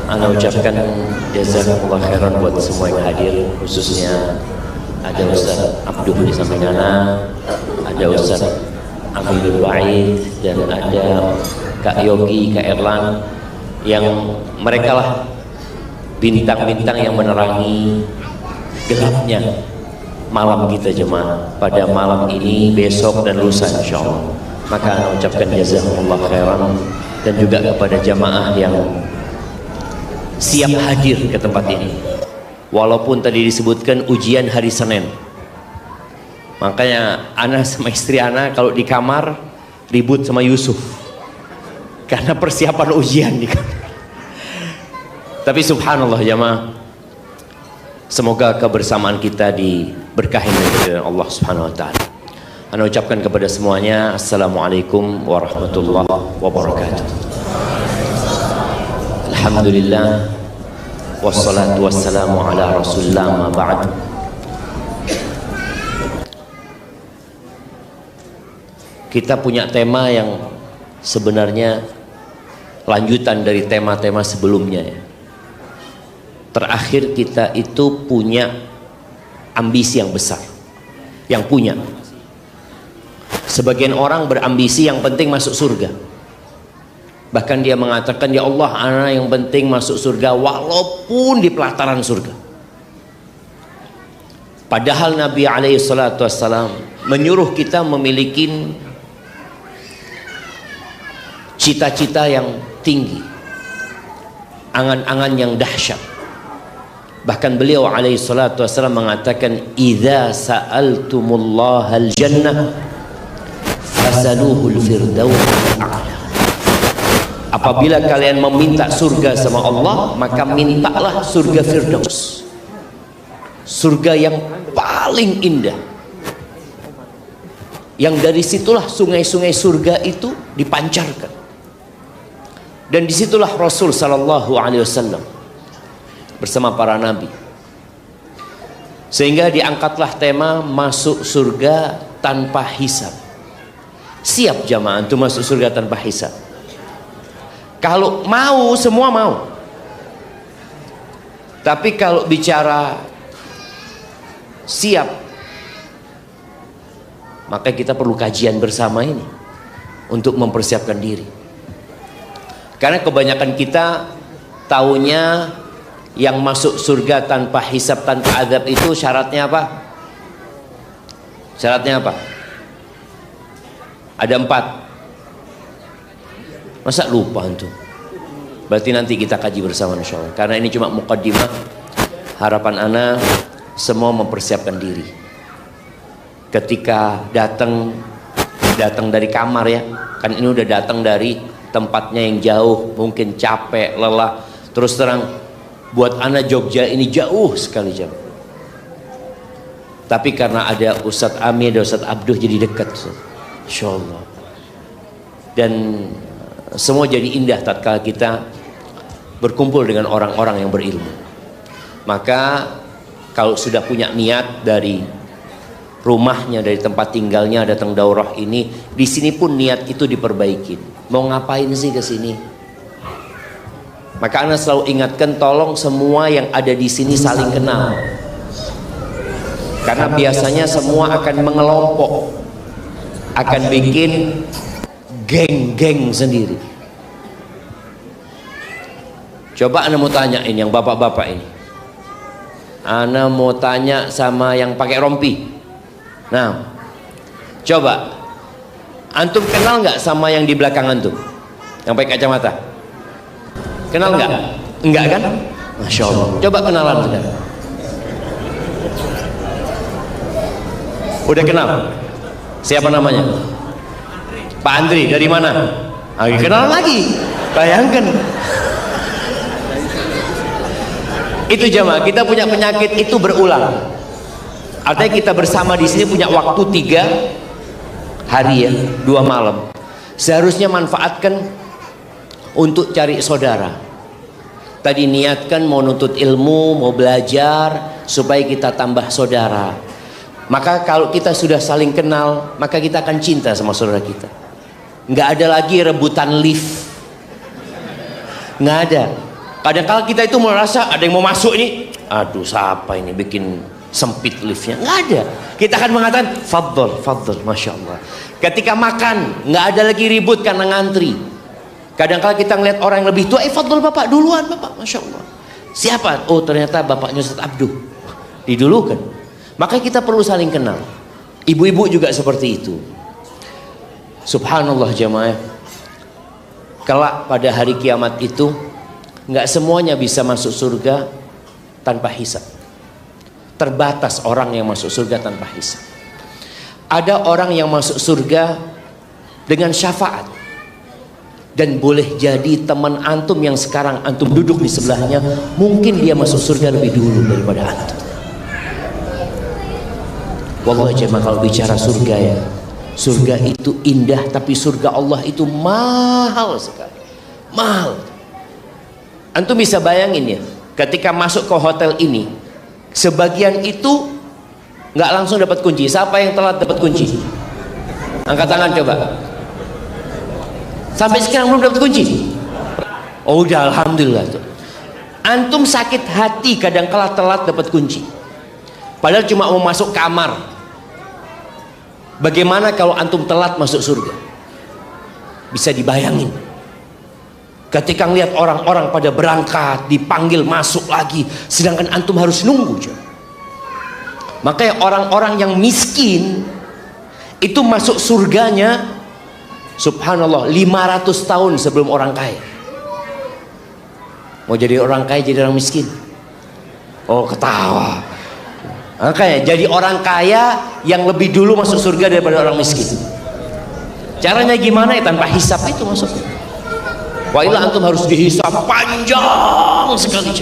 Ana ucapkan jazakumullah khairan buat semua yang hadir, khususnya ada Ustaz Abdul di samping Ana, ada Ustaz Aminul Ba'id, dan ada Kak Yogi, Kak Erlan, yang mereka lah bintang-bintang yang menerangi gelapnya malam kita jemaah pada malam ini, besok dan lusa insyaallah. Maka ana ucapkan jazakumullah khairan, dan juga kepada jamaah yang siap hadir ke tempat ini. Walaupun tadi disebutkan ujian hari Senin, makanya ana sama istri ana kalau di kamar ribut sama Yusuf karena persiapan ujian di kamar. Tapi subhanallah jamaah, semoga kebersamaan kita diberkahi oleh Allah Subhanahu wa taala. Ana ucapkan kepada semuanya assalamualaikum warahmatullahi wabarakatuh. Alhamdulillah wassalatu wassalamu ala rasulillah ma ba'd. Kita punya tema yang sebenarnya lanjutan dari tema-tema sebelumnya ya. Terakhir kita itu punya ambisi yang besar, yang punya. Sebagian orang berambisi yang penting masuk surga. Bahkan dia mengatakan, ya Allah, ana yang penting masuk surga walaupun di pelataran surga. Padahal Nabi alaihi salatu wassalam menyuruh kita memiliki cita-cita yang tinggi, angan-angan yang dahsyat. Bahkan beliau alaihi salatu wassalam mengatakan, idza sa'altumullahal jannah fasaluhul firdausul a'la. Apabila kalian meminta surga sama Allah, maka mintalah surga Firdaus, surga yang paling indah, yang dari situlah sungai-sungai surga itu dipancarkan. Dan disitulah Rasul sallallahu alaihi wasallam bersama para nabi, sehingga diangkatlah tema masuk surga tanpa hisab. Siap jamaah untuk masuk surga tanpa hisab? Kalau mau, semua mau. Tapi kalau bicara siap, maka kita perlu kajian bersama ini untuk mempersiapkan diri. Karena kebanyakan kita taunya yang masuk surga tanpa hisab, tanpa azab itu syaratnya apa? Syaratnya apa? Ada 4. Masa lupa antum? Berarti nanti kita kaji bersama insyaallah. Karena ini cuma muqaddimah. Harapan ana semua mempersiapkan diri. Ketika datang dari kamar ya, kan ini udah datang dari tempatnya yang jauh, mungkin capek, lelah. Terus terang, buat ana Jogja ini jauh sekali jam. Tapi karena ada Ustadz Ami, ada Ustadz Abduh, jadi dekat, insyaallah. Dan semua jadi indah tatkala kita berkumpul dengan orang-orang yang berilmu. Maka kalau sudah punya niat dari rumahnya, dari tempat tinggalnya datang daurah ini, di sini pun niat itu diperbaikin. Mau ngapain sih ke sini? Maka ana selalu ingatkan, tolong semua yang ada di sini saling kenal. Karena biasanya semua akan mengelompok, akan bikin geng-geng sendiri. Coba ana mau tanyain yang bapak-bapak ini. Ana mau tanya sama yang pakai rompi. Nah, coba antum kenal nggak sama yang di belakang antum, yang pakai kacamata? Kenal nggak? Enggak kan? Masya Allah. Coba kenalan sudah. Udah kenal? Siapa namanya? Pak Andri. Dari mana? Kenal lagi. Bayangkan. Itu jamaah, kita punya penyakit itu berulang. Artinya kita bersama di sini punya waktu 3 hari ya, 2 malam. Seharusnya manfaatkan untuk cari saudara. Tadi niatkan mau nuntut ilmu, mau belajar supaya kita tambah saudara. Maka kalau kita sudah saling kenal, maka kita akan cinta sama saudara kita. Nggak ada lagi rebutan lift, nggak ada. Kadang-kala kita itu merasa ada yang mau masuk ini, aduh siapa ini bikin sempit liftnya. Nggak ada. Kita akan mengatakan fadl, fadl, masya Allah. Ketika makan nggak ada lagi ribut karena ngantri. Kadang-kala kita ngeliat orang yang lebih tua, fadl bapak duluan bapak, masya Allah. Siapa? Oh ternyata bapaknya Ustaz Abduh, didulukan. Makanya kita perlu saling kenal. Ibu-ibu juga seperti itu. Subhanallah jamaah. Kelak pada hari kiamat itu nggak semuanya bisa masuk surga tanpa hisab. Terbatas orang yang masuk surga tanpa hisab. Ada orang yang masuk surga dengan syafaat, dan boleh jadi teman antum yang sekarang antum duduk di sebelahnya, mungkin dia masuk surga lebih dulu daripada antum. Wallah jemaah, kalau bicara surga ya, surga itu indah, tapi surga Allah itu mahal sekali, mahal. Antum bisa bayangin ya, ketika masuk ke hotel ini, sebagian itu nggak langsung dapat kunci. Siapa yang telat dapat kunci? Angkat tangan coba. Sampai sekarang belum dapat kunci. Oh udah, alhamdulillah tuh. Antum sakit hati kadang kala telat dapat kunci, padahal cuma mau masuk kamar. Bagaimana kalau antum telat masuk surga? Bisa dibayangin. Ketika ngeliat orang-orang pada berangkat, dipanggil masuk lagi, sedangkan antum harus nunggu. Makanya orang-orang yang miskin itu masuk surganya, subhanallah, 500 tahun sebelum orang kaya. Mau jadi orang kaya jadi orang miskin? Oh ketawa. Makanya jadi orang kaya yang lebih dulu masuk surga daripada orang miskin. Caranya gimana ya? Tanpa hisab itu masuk. Wa illa antum harus dihisab panjang sekali.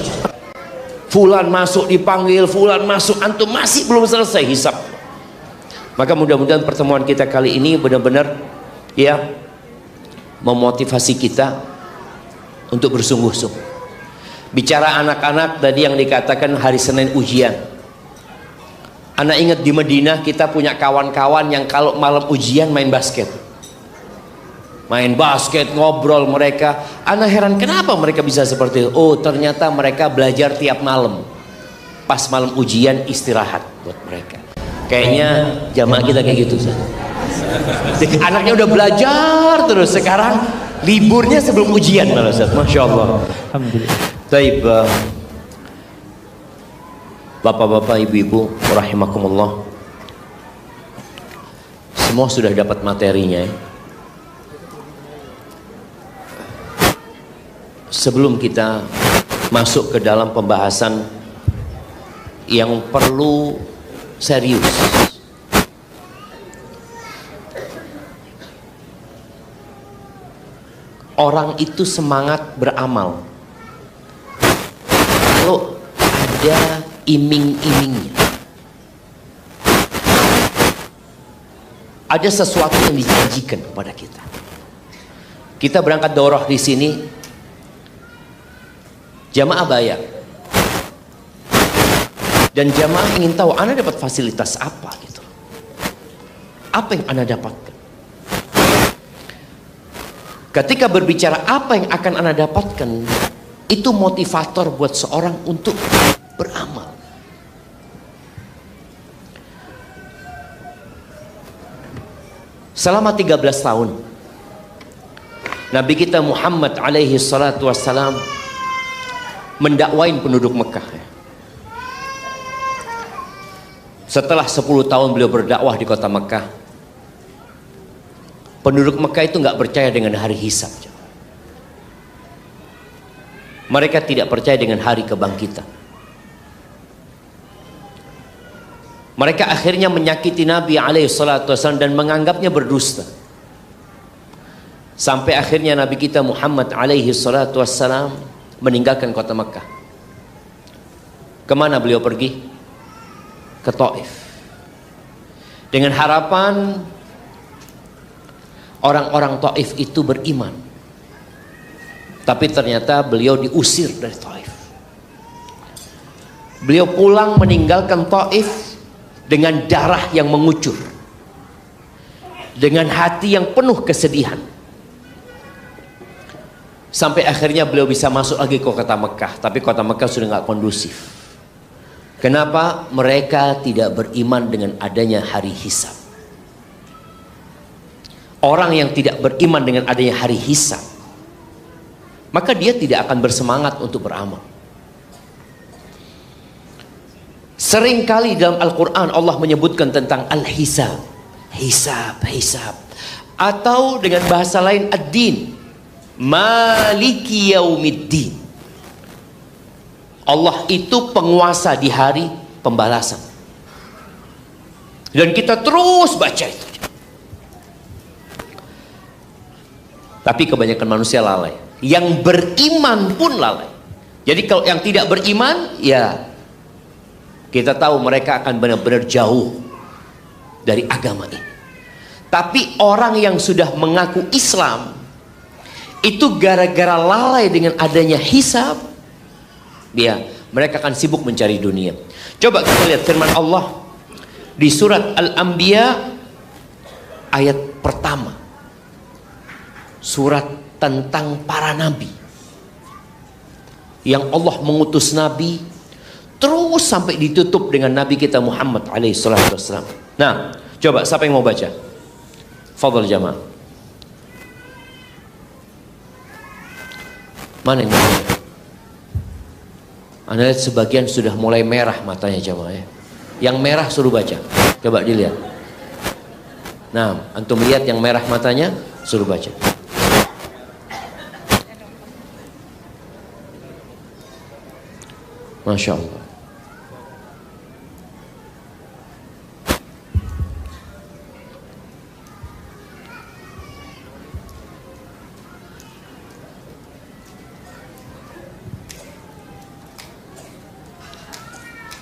Fulan masuk dipanggil, fulan masuk, antum masih belum selesai hisab. Maka mudah-mudahan pertemuan kita kali ini benar-benar ya memotivasi kita untuk bersungguh-sungguh. Bicara anak-anak tadi yang dikatakan hari Senin ujian. Anak ingat di Madinah kita punya kawan-kawan yang kalau malam ujian main basket. Main basket, ngobrol mereka. Anak heran kenapa mereka bisa seperti itu. Oh ternyata mereka belajar tiap malam. Pas malam ujian istirahat buat mereka. Kayaknya jamaah kita kayak gitu. Anaknya udah belajar terus, sekarang liburnya sebelum ujian malah Ustaz. Masya Allah. Alhamdulillah. Taib, bapak-bapak, ibu-ibu, rahimakumullah. Semua sudah dapat materinya ya. Sebelum kita masuk ke dalam pembahasan yang perlu serius, orang itu semangat beramal kalau ada iming-imingnya, ada sesuatu yang dijanjikan kepada kita. Kita berangkat daurah di sini, jamaah bayar, dan jamaah ingin tahu Anda dapat fasilitas apa gitu. Apa yang Anda dapatkan? Ketika berbicara apa yang akan Anda dapatkan, itu motivator buat seorang untuk beramal. Selama 13 tahun Nabi kita Muhammad alaihi salatu wassalam mendakwain penduduk Mekah. Setelah 10 tahun beliau berdakwah di kota Mekah, penduduk Mekah itu nggak percaya dengan hari hisab. Mereka tidak percaya dengan hari kebangkitan. Mereka akhirnya menyakiti Nabi alaihi salatu wasallam dan menganggapnya berdusta. Sampai akhirnya Nabi kita Muhammad alaihi salatu wasallam meninggalkan kota Mekah. Kemana beliau pergi? Ke Taif. Dengan harapan orang-orang Taif itu beriman. Tapi ternyata beliau diusir dari Taif. Beliau pulang meninggalkan Taif dengan darah yang mengucur, dengan hati yang penuh kesedihan. Sampai akhirnya beliau bisa masuk lagi ke kota Mekah. Tapi kota Mekah sudah nggak kondusif. Kenapa? Mereka tidak beriman dengan adanya hari hisab. Orang yang tidak beriman dengan adanya hari hisab, maka dia tidak akan bersemangat untuk beramal. Seringkali dalam Al-Quran Allah menyebutkan tentang al-hisab. Hisab. Atau dengan bahasa lain ad-din. Maliki yaumiddin. Allah itu penguasa di hari pembalasan. Dan kita terus baca itu. Tapi kebanyakan manusia lalai. Yang beriman pun lalai. Jadi kalau yang tidak beriman, ya kita tahu mereka akan benar-benar jauh dari agama ini. Tapi orang yang sudah mengaku Islam, itu gara-gara lalai dengan adanya hisab, mereka akan sibuk mencari dunia. Coba kita lihat firman Allah di surat Al-Anbiya ayat pertama. Surat tentang para nabi. Yang Allah mengutus nabi terus sampai ditutup dengan nabi kita Muhammad alaihi salatu wassalam. Nah, coba siapa yang mau baca? Fadhal jamaah. Mana yang mau? Anda lihat sebagian sudah mulai merah matanya jamaah ya. Yang merah suruh baca. Coba dilihat. Nah, antum lihat yang merah matanya, suruh baca. Masya Allah.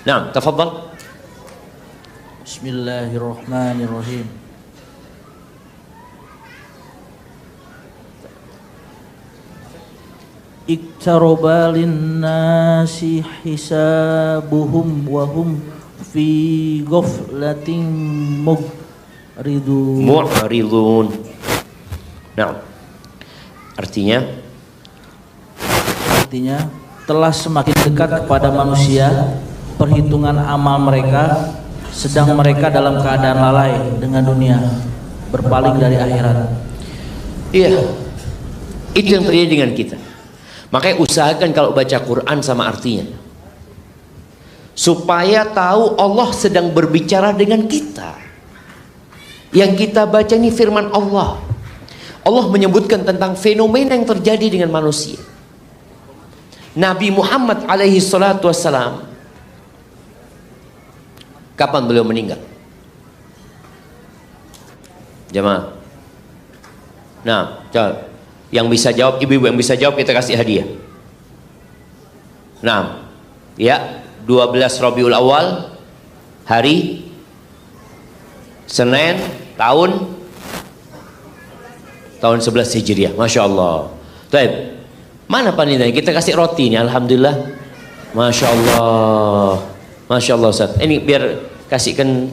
Nah, tafadhal. Bismillahirrahmanirrahim. Iktaraba linnasi hisabuhum wa hum fi ghaflatin mu'ridun. Nah, artinya telah semakin dekat kepada manusia perhitungan amal mereka, sedang mereka dalam keadaan lalai dengan dunia, berpaling dari akhirat. Iya, itu yang terjadi dengan kita. Makanya usahakan kalau baca Quran sama artinya, supaya tahu Allah sedang berbicara dengan kita. Yang kita baca ini firman Allah. Allah menyebutkan tentang fenomena yang terjadi dengan manusia. Nabi Muhammad alaihi salatu wassalam, kapan beliau meninggal? Jemaah. Nah, yang bisa jawab, ibu-ibu yang bisa jawab kita kasih hadiah. Nah, ya, 12 Rabiul Awal, hari Senin, tahun 11 Hijriah. Masya Allah. Baik. Mana panitanya? Kita kasih roti nih, alhamdulillah. Masya Allah. Masya Allah Ustaz. Ini biar kasihkan.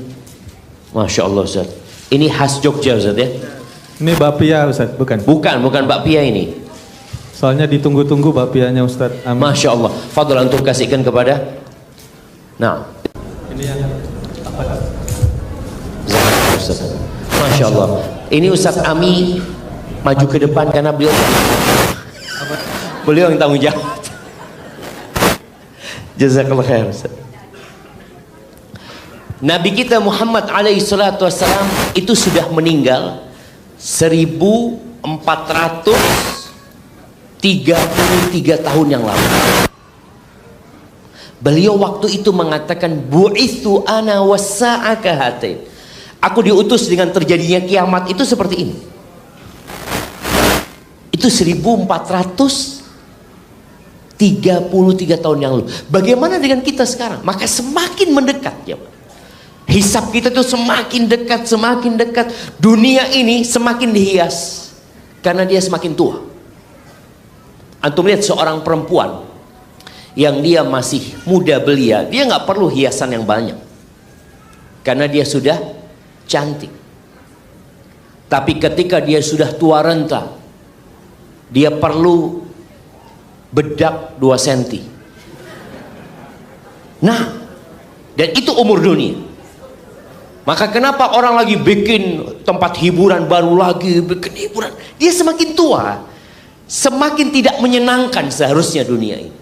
Masya Allah Ustaz. Ini khas Jogja Ustaz ya. Ini bakpia Ustaz, bukan? Bukan bakpia ini. Soalnya ditunggu-tunggu bakpianya Ustaz. Amin. Masya Allah. Fadol untuk kasihkan kepada. Nah. Ini yang apa? Ustaz. Masya Allah. Ini Ustaz Ami maju ke depan karena beliau yang tanggung jawab. Jazakallah khair Ustaz. Nabi kita Muhammad alaihi salatu wassalam itu sudah meninggal 1433 tahun yang lalu. Beliau waktu itu mengatakan bu'itsu ana was-sa'a kahatain. Aku diutus dengan terjadinya kiamat itu seperti ini. Itu 1433 tahun yang lalu. Bagaimana dengan kita sekarang? Maka semakin mendekat ya. Hisab kita tuh semakin dekat, semakin dekat. Dunia ini semakin dihias karena dia semakin tua. Antum lihat seorang perempuan yang dia masih muda belia, dia nggak perlu hiasan yang banyak karena dia sudah cantik. Tapi ketika dia sudah tua renta, dia perlu bedak 2 cm. Nah, dan itu umur dunia. Maka kenapa orang lagi bikin tempat hiburan baru lagi, bikin hiburan, dia semakin tua semakin tidak menyenangkan seharusnya dunia ini.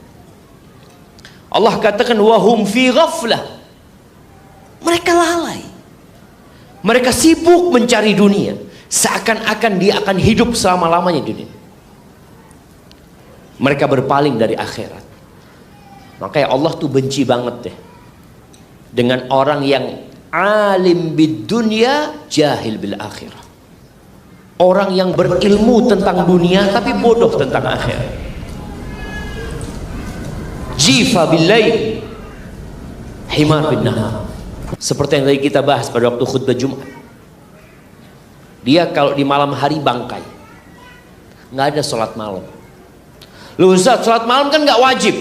Allah katakan wahum fi ghaflah, mereka lalai, mereka sibuk mencari dunia, seakan-akan dia akan hidup selama-lamanya di dunia. Mereka berpaling dari akhirat. Makanya Allah tuh benci banget deh dengan orang yang alim bid dunya jahil bil akhirah. Orang yang berilmu tentang dunia tapi bodoh tentang akhirat. Jifa bil lail, himar bin nahar. Seperti yang tadi kita bahas pada waktu khutbah Jumat. Dia kalau di malam hari bangkai, nggak ada sholat malam. Loh Ustaz, sholat malam kan nggak wajib.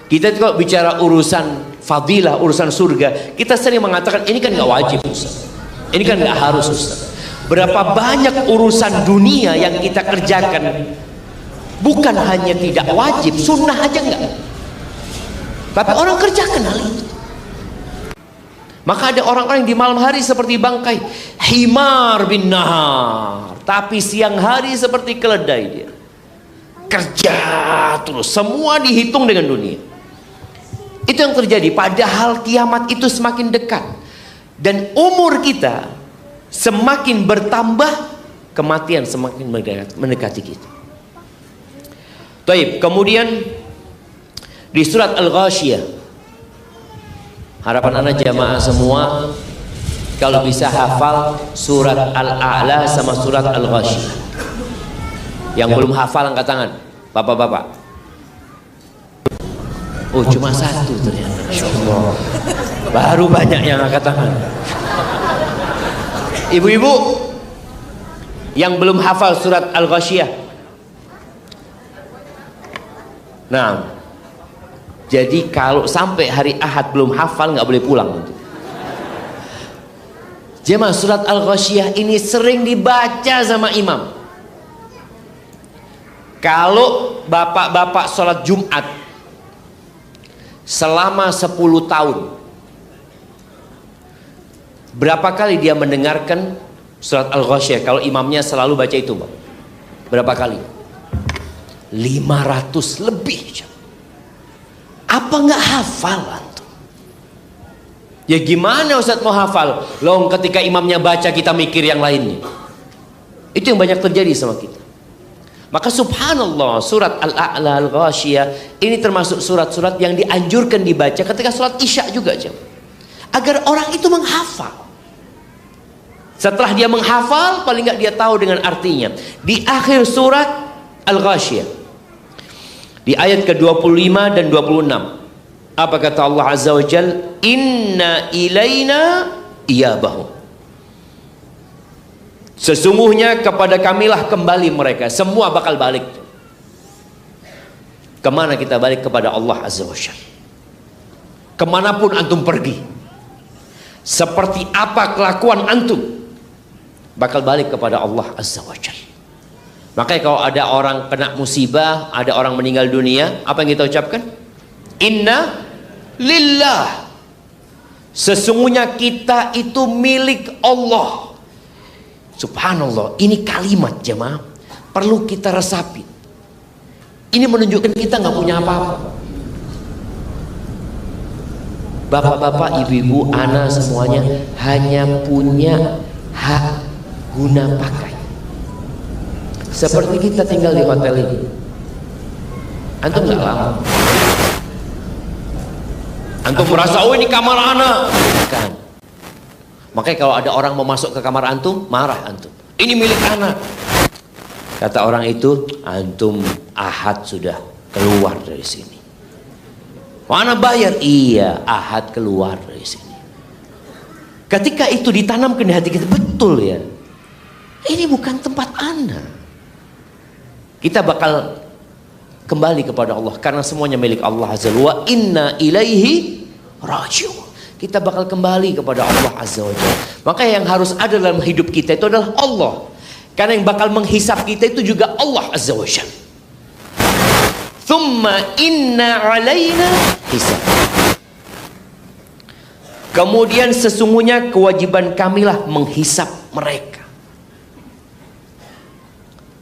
Kita kalau bicara urusan fadilah, urusan surga, kita sering mengatakan ini kan nggak wajib Ustaz, ini kan nggak harus Ustaz. Berapa banyak urusan dunia yang kita kerjakan bukan hanya tidak wajib, sunnah aja enggak, tapi orang kerjakan hal itu. Maka ada orang-orang yang di malam hari seperti bangkai, himar bin nahar, tapi siang hari seperti keledai. Dia kerja terus, semua dihitung dengan dunia. Itu yang terjadi, padahal kiamat itu semakin dekat dan umur kita semakin bertambah, kematian semakin mendekati kita. Taib, kemudian di surat Al-Ghasyiyah, harapan anak jamaah semua kalau bisa hafal surat Al-A'la sama surat Al-Ghasyiyah. Yang belum hafal angkat tangan, bapak-bapak. Oh cuma satu ternyata, Masya Allah. Baru banyak yang angkat tangan. Ibu-ibu yang belum hafal surat Al-Ghasyiyah. Nah, jadi kalau sampai hari Ahad belum hafal nggak boleh pulang. Jemaah, surat Al-Ghasyiyah ini sering dibaca sama imam. Kalau bapak-bapak sholat Jumat selama 10 tahun, berapa kali dia mendengarkan surat Al-Ghasyiyah? Kalau imamnya selalu baca itu, Pak, berapa kali? 500 lebih. Apa nggak hafal antum? Ya gimana Ustaz mau hafal? Loh, ketika imamnya baca kita mikir yang lainnya. Itu yang banyak terjadi sama kita. Maka subhanallah, surat Al-A'la, Al-Ghasyiyah ini termasuk surat-surat yang dianjurkan dibaca ketika sholat Isya juga, jam, agar orang itu menghafal. Setelah dia menghafal, paling nggak dia tahu dengan artinya. Di akhir surat Al-Ghasyiyah, di ayat ke-25 dan 26, apa kata Allah Azza wa Jal? Inna ilaina iyabahum. Sesungguhnya kepada kamilah kembali mereka. Semua bakal balik. Kemana kita balik? Kepada Allah Azza wa Jalla. Kemanapun antum pergi, seperti apa kelakuan antum, bakal balik kepada Allah Azza wa Jalla. Makanya kalau ada orang kena musibah, ada orang meninggal dunia, apa yang kita ucapkan? Inna lillah. Sesungguhnya kita itu milik Allah. Subhanallah, ini kalimat jemaah perlu kita resapi. Ini menunjukkan kita nggak punya apa-apa. Bapak-bapak, ibu-ibu, anak semuanya hanya punya hak guna pakai. Seperti kita tinggal di hotel ini, antum nggak lama, antum merasa oh ini kamar anak, bukan. Makanya kalau ada orang mau masuk ke kamar antum, marah antum. Ini milik anak. Kata orang itu, antum Ahad sudah keluar dari sini. Mana bayar? Iya, Ahad keluar dari sini. Ketika itu ditanamkan di hati kita, betul ya. Ini bukan tempat anak. Kita bakal kembali kepada Allah karena semuanya milik Allah Azza wa inna ilaihi raji'un. Kita bakal kembali kepada Allah Azza wa Jalla. Maka yang harus ada dalam hidup kita itu adalah Allah. Karena yang bakal menghisap kita itu juga Allah Azza wa Jalla. Thumma inna alaina hisab. Kemudian sesungguhnya kewajiban kamilah menghisap mereka.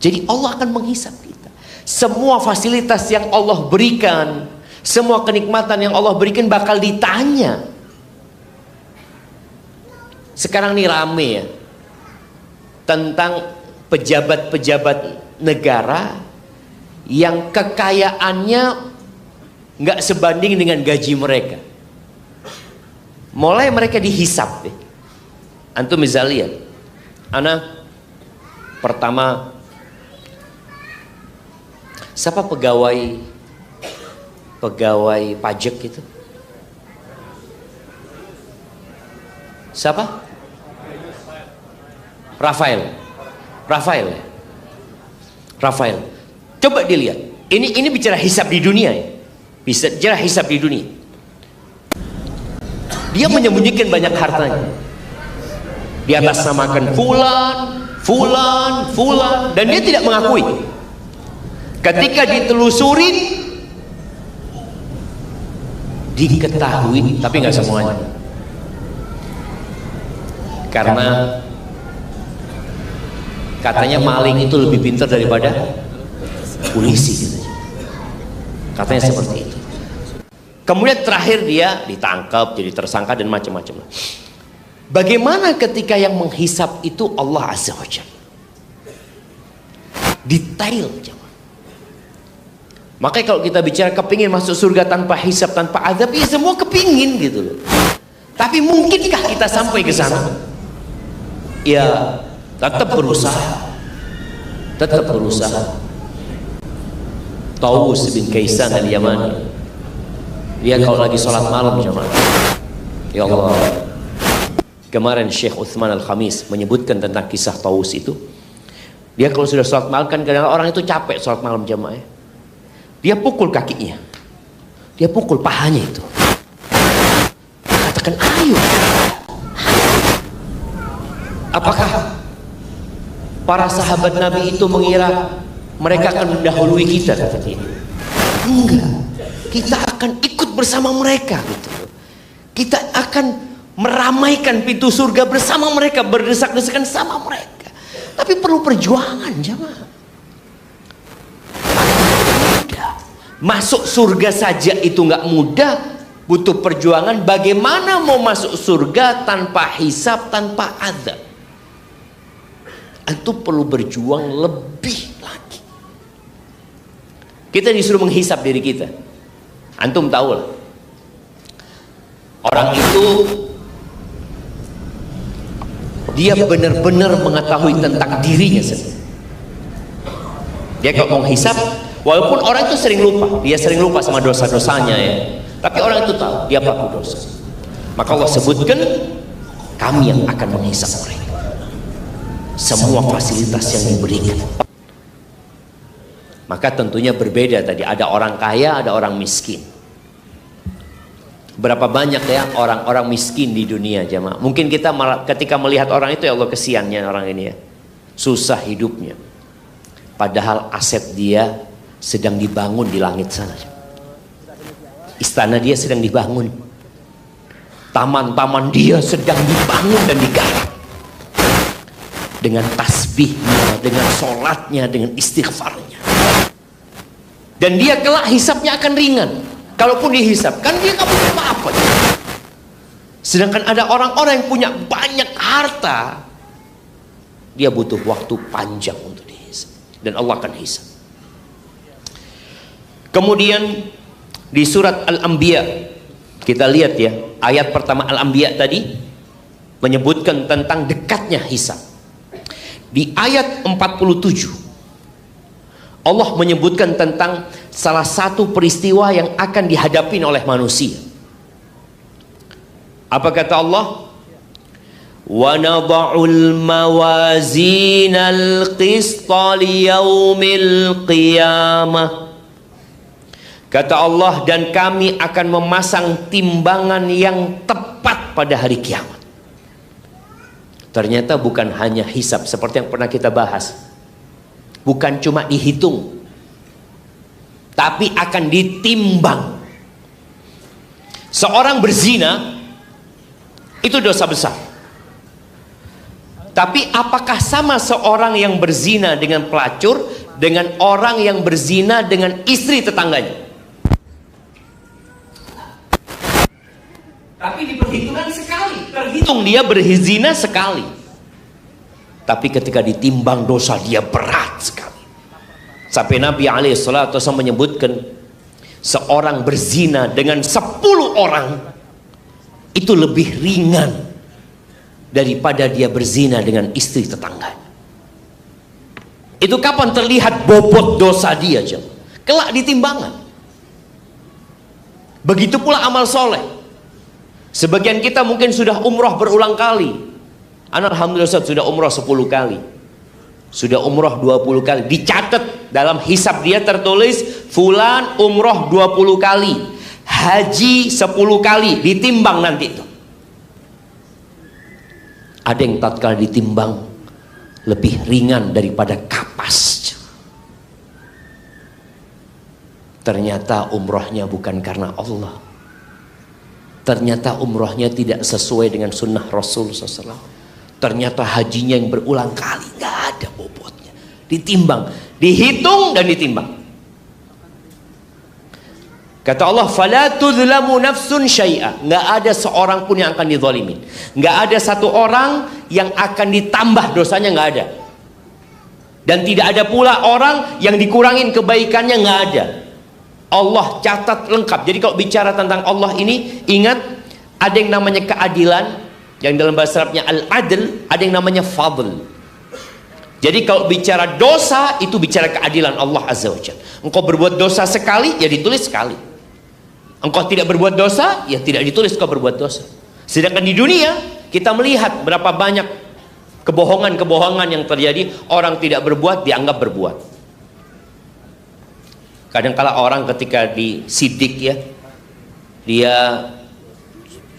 Jadi Allah akan menghisap kita. Semua fasilitas yang Allah berikan, semua kenikmatan yang Allah berikan bakal ditanya. Sekarang ini rame ya tentang pejabat-pejabat negara yang kekayaannya nggak sebanding dengan gaji mereka. Mulai mereka dihisap deh. Antum bisa lihat. Ana pertama, siapa pegawai pajak itu? Siapa? Rafael. Coba dilihat. Ini bicara hisab di dunia ya. Bicara hisab di dunia. Dia menyembunyikan banyak hartanya. Di atas namakan fulan, dan dia tidak mengakui. Ketika ditelusurin, diketahui, tapi nggak semuanya. Karena katanya maling itu lebih pintar daripada polisi. Katanya seperti itu. Kemudian terakhir dia ditangkap, jadi tersangka dan macam-macam. Bagaimana ketika yang menghisap itu Allah Azza wa Jalla? Detail. Makanya kalau kita bicara kepingin masuk surga tanpa hisap, tanpa azab, ya semua kepingin gitu loh. Tapi mungkinkah kita sampai ke sana? Ya, tetap berusaha. Tawus bin Kaisan al-Yamani, dia kalau lagi sholat malam jemaah, ya Allah, kemarin Syekh Uthman al-Khamis menyebutkan tentang kisah Tawus itu. Dia kalau sudah sholat malam, kan kadang orang itu capek sholat malam jemaah, dia pukul kakinya, dia pukul pahanya itu, katakan ayo. Apakah para sahabat Nabi itu mengira mereka akan mendahului kita? Enggak, kita akan ikut bersama mereka gitu. Kita akan meramaikan pintu surga bersama mereka, berdesak-desakan sama mereka. Tapi perlu perjuangan jemaah. Masuk surga saja itu nggak mudah, butuh perjuangan. Bagaimana mau masuk surga tanpa hisab, tanpa azab? Itu perlu berjuang lebih lagi. Kita disuruh menghisap diri kita. Antum tahu lah, orang itu dia benar-benar mengetahui tentang dirinya sendiri. Dia kalau mau hisap, walaupun orang itu sering lupa, dia sering lupa sama dosa-dosanya ya, tapi orang itu tahu dia pelaku dosa. Maka Allah sebutkan, kami yang akan menghisap mereka. Semua fasilitas yang diberikan. Maka tentunya berbeda tadi, ada orang kaya, ada orang miskin. Berapa banyak ya orang-orang miskin di dunia jemaah. Mungkin kita ketika melihat orang itu, ya Allah kesiannya orang ini ya, susah hidupnya. Padahal aset dia sedang dibangun di langit sana. Istana dia sedang dibangun, taman-taman dia sedang dibangun dan digarap. Dengan tasbihnya, dengan sholatnya, dengan istighfarnya. Dan dia kelak hisapnya akan ringan. Kalaupun dihisap, kan dia nggak punya apa-apa. Sedangkan ada orang-orang yang punya banyak harta, dia butuh waktu panjang untuk dihisap. Dan Allah akan hisap. Kemudian di surat Al-Anbiya, kita lihat ya, ayat pertama Al-Anbiya tadi menyebutkan tentang dekatnya hisap. Di ayat 47 Allah menyebutkan tentang salah satu peristiwa yang akan dihadapi oleh manusia. Apa kata Allah? Wa nada'ul mawazinal qista liyaumil qiyamah. Kata Allah, dan kami akan memasang timbangan yang tepat pada hari kiamat. Ternyata bukan hanya hisab seperti yang pernah kita bahas. Bukan cuma dihitung. tapi akan ditimbang. Seorang berzina itu dosa besar. Tapi apakah sama seorang yang berzina dengan pelacur dengan orang yang berzina dengan istri tetangganya? Tapi diperhitungkan sekali, terhitung dia berzina sekali. Tapi ketika ditimbang dosa dia berat sekali. Sampai Nabi SAW menyebutkan seorang berzina dengan 10 orang itu lebih ringan daripada dia berzina dengan istri tetangganya. Itu kapan terlihat bobot dosa dia, kelak di timbangan. Begitu pula amal soleh. Sebagian kita mungkin sudah umroh berulang kali. Alhamdulillah sudah umroh 10 kali, sudah umroh 20 kali. Dicatat dalam hisab dia tertulis fulan umroh 20 kali, haji 10 kali. Ditimbang nanti itu. Ada yang tatkala ditimbang lebih ringan daripada kapas. Ternyata umrohnya bukan karena Allah. Ternyata umrohnya tidak sesuai dengan sunnah Rasul SAW. Ternyata hajinya yang berulang kali, nggak ada bobotnya. Ditimbang, dihitung dan ditimbang. Kata Allah, "Fala tudlamu nafsun syai'a." Nggak ada seorang pun yang akan dizalimin. Nggak ada satu orang yang akan ditambah dosanya, nggak ada. Dan tidak ada pula orang yang dikurangin kebaikannya, nggak ada. Allah catat lengkap. Jadi kalau bicara tentang Allah ini, ingat ada yang namanya keadilan, yang dalam bahasa Arabnya al-adl, ada yang namanya fadl. Jadi kalau bicara dosa itu bicara keadilan Allah Azza wa Jalla. Engkau berbuat dosa sekali, ya ditulis sekali. Engkau tidak berbuat dosa, ya tidak ditulis kau berbuat dosa. Sedangkan di dunia kita melihat berapa banyak kebohongan-kebohongan yang terjadi. Orang tidak berbuat dianggap berbuat. Kadang-kala orang ketika disidik ya, dia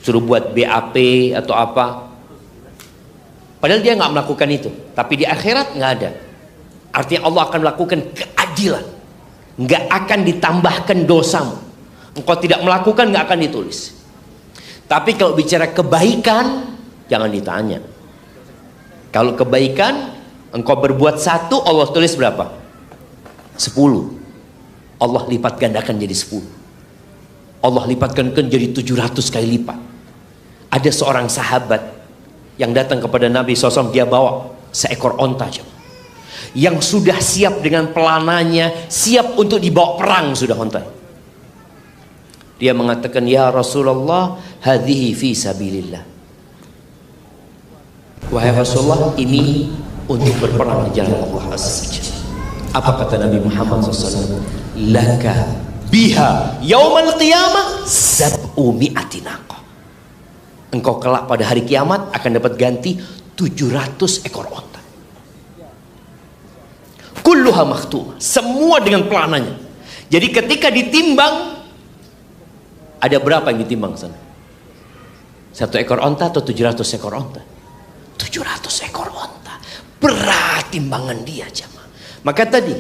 suruh buat BAP atau apa, padahal dia nggak melakukan itu. Tapi di akhirat nggak ada. Artinya Allah akan melakukan keadilan, nggak akan ditambahkan dosamu. Engkau tidak melakukan, nggak akan ditulis. Tapi kalau bicara kebaikan, jangan ditanya. Kalau kebaikan engkau berbuat 1, Allah tulis berapa? 10. Allah lipat gandakan jadi 10. Allah lipat gandakan jadi 700 kali lipat. Ada seorang sahabat yang datang kepada Nabi SAW, dia bawa seekor onta yang sudah siap dengan pelananya, siap untuk dibawa perang sudah onta. Dia mengatakan, "Ya Rasulullah, hadhihi fi sabilillah." Wahai Rasulullah, ini untuk berperang di jalan Allah Azza wa Jalla. Apa kata Nabi Muhammad SAW? "Laka biha yaumal qiyamah sab'u mi'ati naqah." Engkau kelak pada hari kiamat akan dapat ganti 700 ekor onta. Kulluha makhtumah, semua dengan pelananya. Jadi ketika ditimbang, ada berapa yang ditimbang sana? 1 ekor onta atau 700 ekor onta? 700 ekor onta. Berat timbangan dia, jemaah. Maka tadi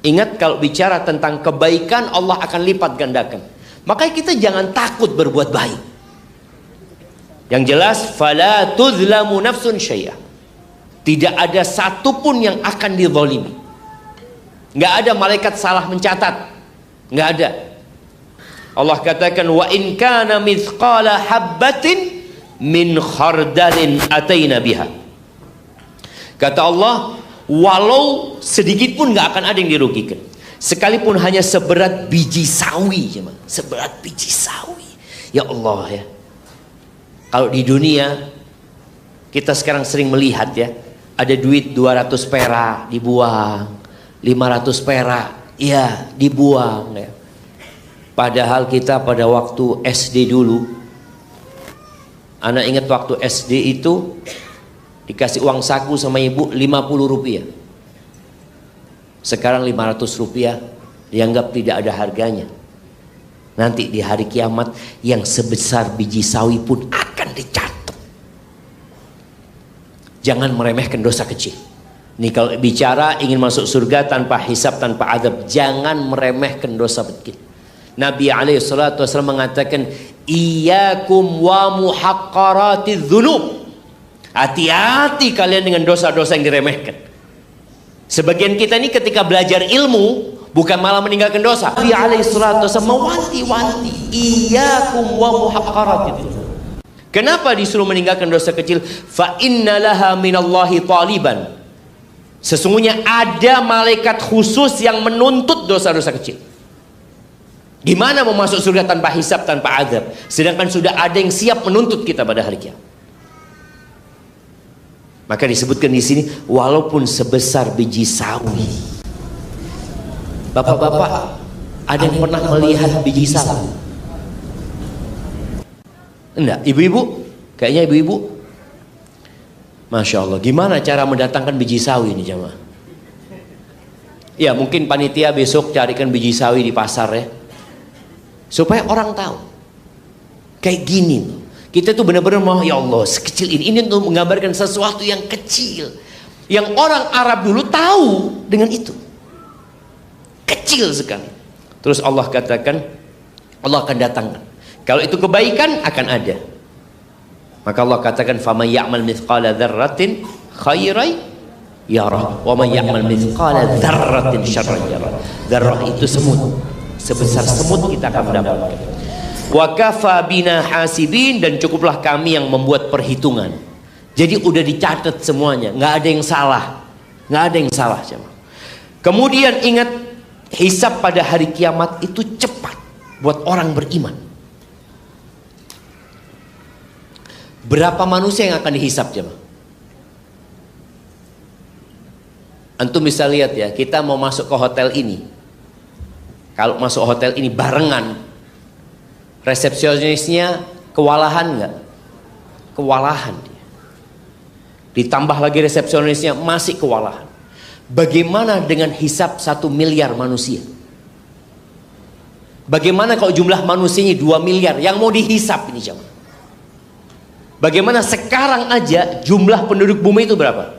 ingat, kalau bicara tentang kebaikan Allah akan lipat gandakan. Makanya kita jangan takut berbuat baik. Yang jelas, fala tuzlamu nafsun syai'a. Tidak ada satupun yang akan dizalimi. Nggak ada malaikat salah mencatat. Nggak ada. Allah katakan, "Wa in kana mithqala habbatin min khardalin ataina biha." Kata Allah, walau sedikit pun nggak akan ada yang dirugikan. Sekalipun hanya seberat biji sawi, seberat biji sawi. Ya Allah ya. Kalau di dunia kita sekarang sering melihat ya, ada duit 200 perak dibuang, 500 perak ya dibuang ya. Padahal kita pada waktu SD dulu, anak ingat waktu SD itu dikasih uang saku sama ibu 50 rupiah. Sekarang 500 rupiah dianggap tidak ada harganya. Nanti di hari kiamat yang sebesar biji sawi pun akan dicatat. Jangan meremehkan dosa kecil. Ini kalau bicara ingin masuk surga tanpa hisab, tanpa azab, jangan meremehkan dosa kecil. Nabi SAW mengatakan, iyyakum wa muhaqqaratiz dzunub. Hati-hati kalian dengan dosa-dosa yang diremehkan. Sebagian kita ini ketika belajar ilmu bukan malah meninggalkan dosa. Nabi SAW mewanti-wanti, iyyakum wa muhaqqaratiz dzunub. Kenapa disuruh meninggalkan dosa kecil? Fa innalaha minallahi taliban. Sesungguhnya ada malaikat khusus yang menuntut dosa-dosa kecil. Gimana mau masuk surga tanpa hisab, tanpa azab, sedangkan sudah ada yang siap menuntut kita pada hari kiamat. Maka disebutkan di sini, walaupun sebesar biji sawi. Bapak-bapak, ada yang pernah melihat biji sawi? Enggak, ibu-ibu? Kayaknya ibu-ibu. Masya Allah, gimana cara mendatangkan biji sawi ini jamaah? Ya mungkin panitia besok carikan biji sawi di pasar ya, supaya orang tahu kayak gini. Kita tuh benar-benar mau, ya Allah sekecil ini untuk menggambarkan sesuatu yang kecil, yang orang Arab dulu tahu dengan itu, kecil sekali. Terus Allah katakan, Allah akan datangkan. Kalau itu kebaikan akan ada. Maka Allah katakan, faman ya'mal mithqala dzarratin khairan yarah wa man ya'mal mithqala dzarratin syarran yarah. Dzarrah itu semut, sebesar semut kita akan mendapatkan. Wa kafa bina hasibin, dan cukuplah kami yang membuat perhitungan. Jadi udah dicatat semuanya, nggak ada yang salah, nggak ada yang salah. Kemudian ingat, hisab pada hari kiamat itu cepat buat orang beriman. Berapa manusia yang akan dihisab jemaah? Antum bisa lihat ya, kita mau masuk ke hotel ini. Kalau masuk hotel ini barengan, resepsionisnya kewalahan nggak? Kewalahan dia. Ditambah lagi resepsionisnya masih kewalahan. Bagaimana dengan hisab 1 miliar manusia? Bagaimana kalau jumlah manusianya 2 miliar yang mau dihisab ini jemaah? Bagaimana sekarang aja jumlah penduduk bumi itu berapa?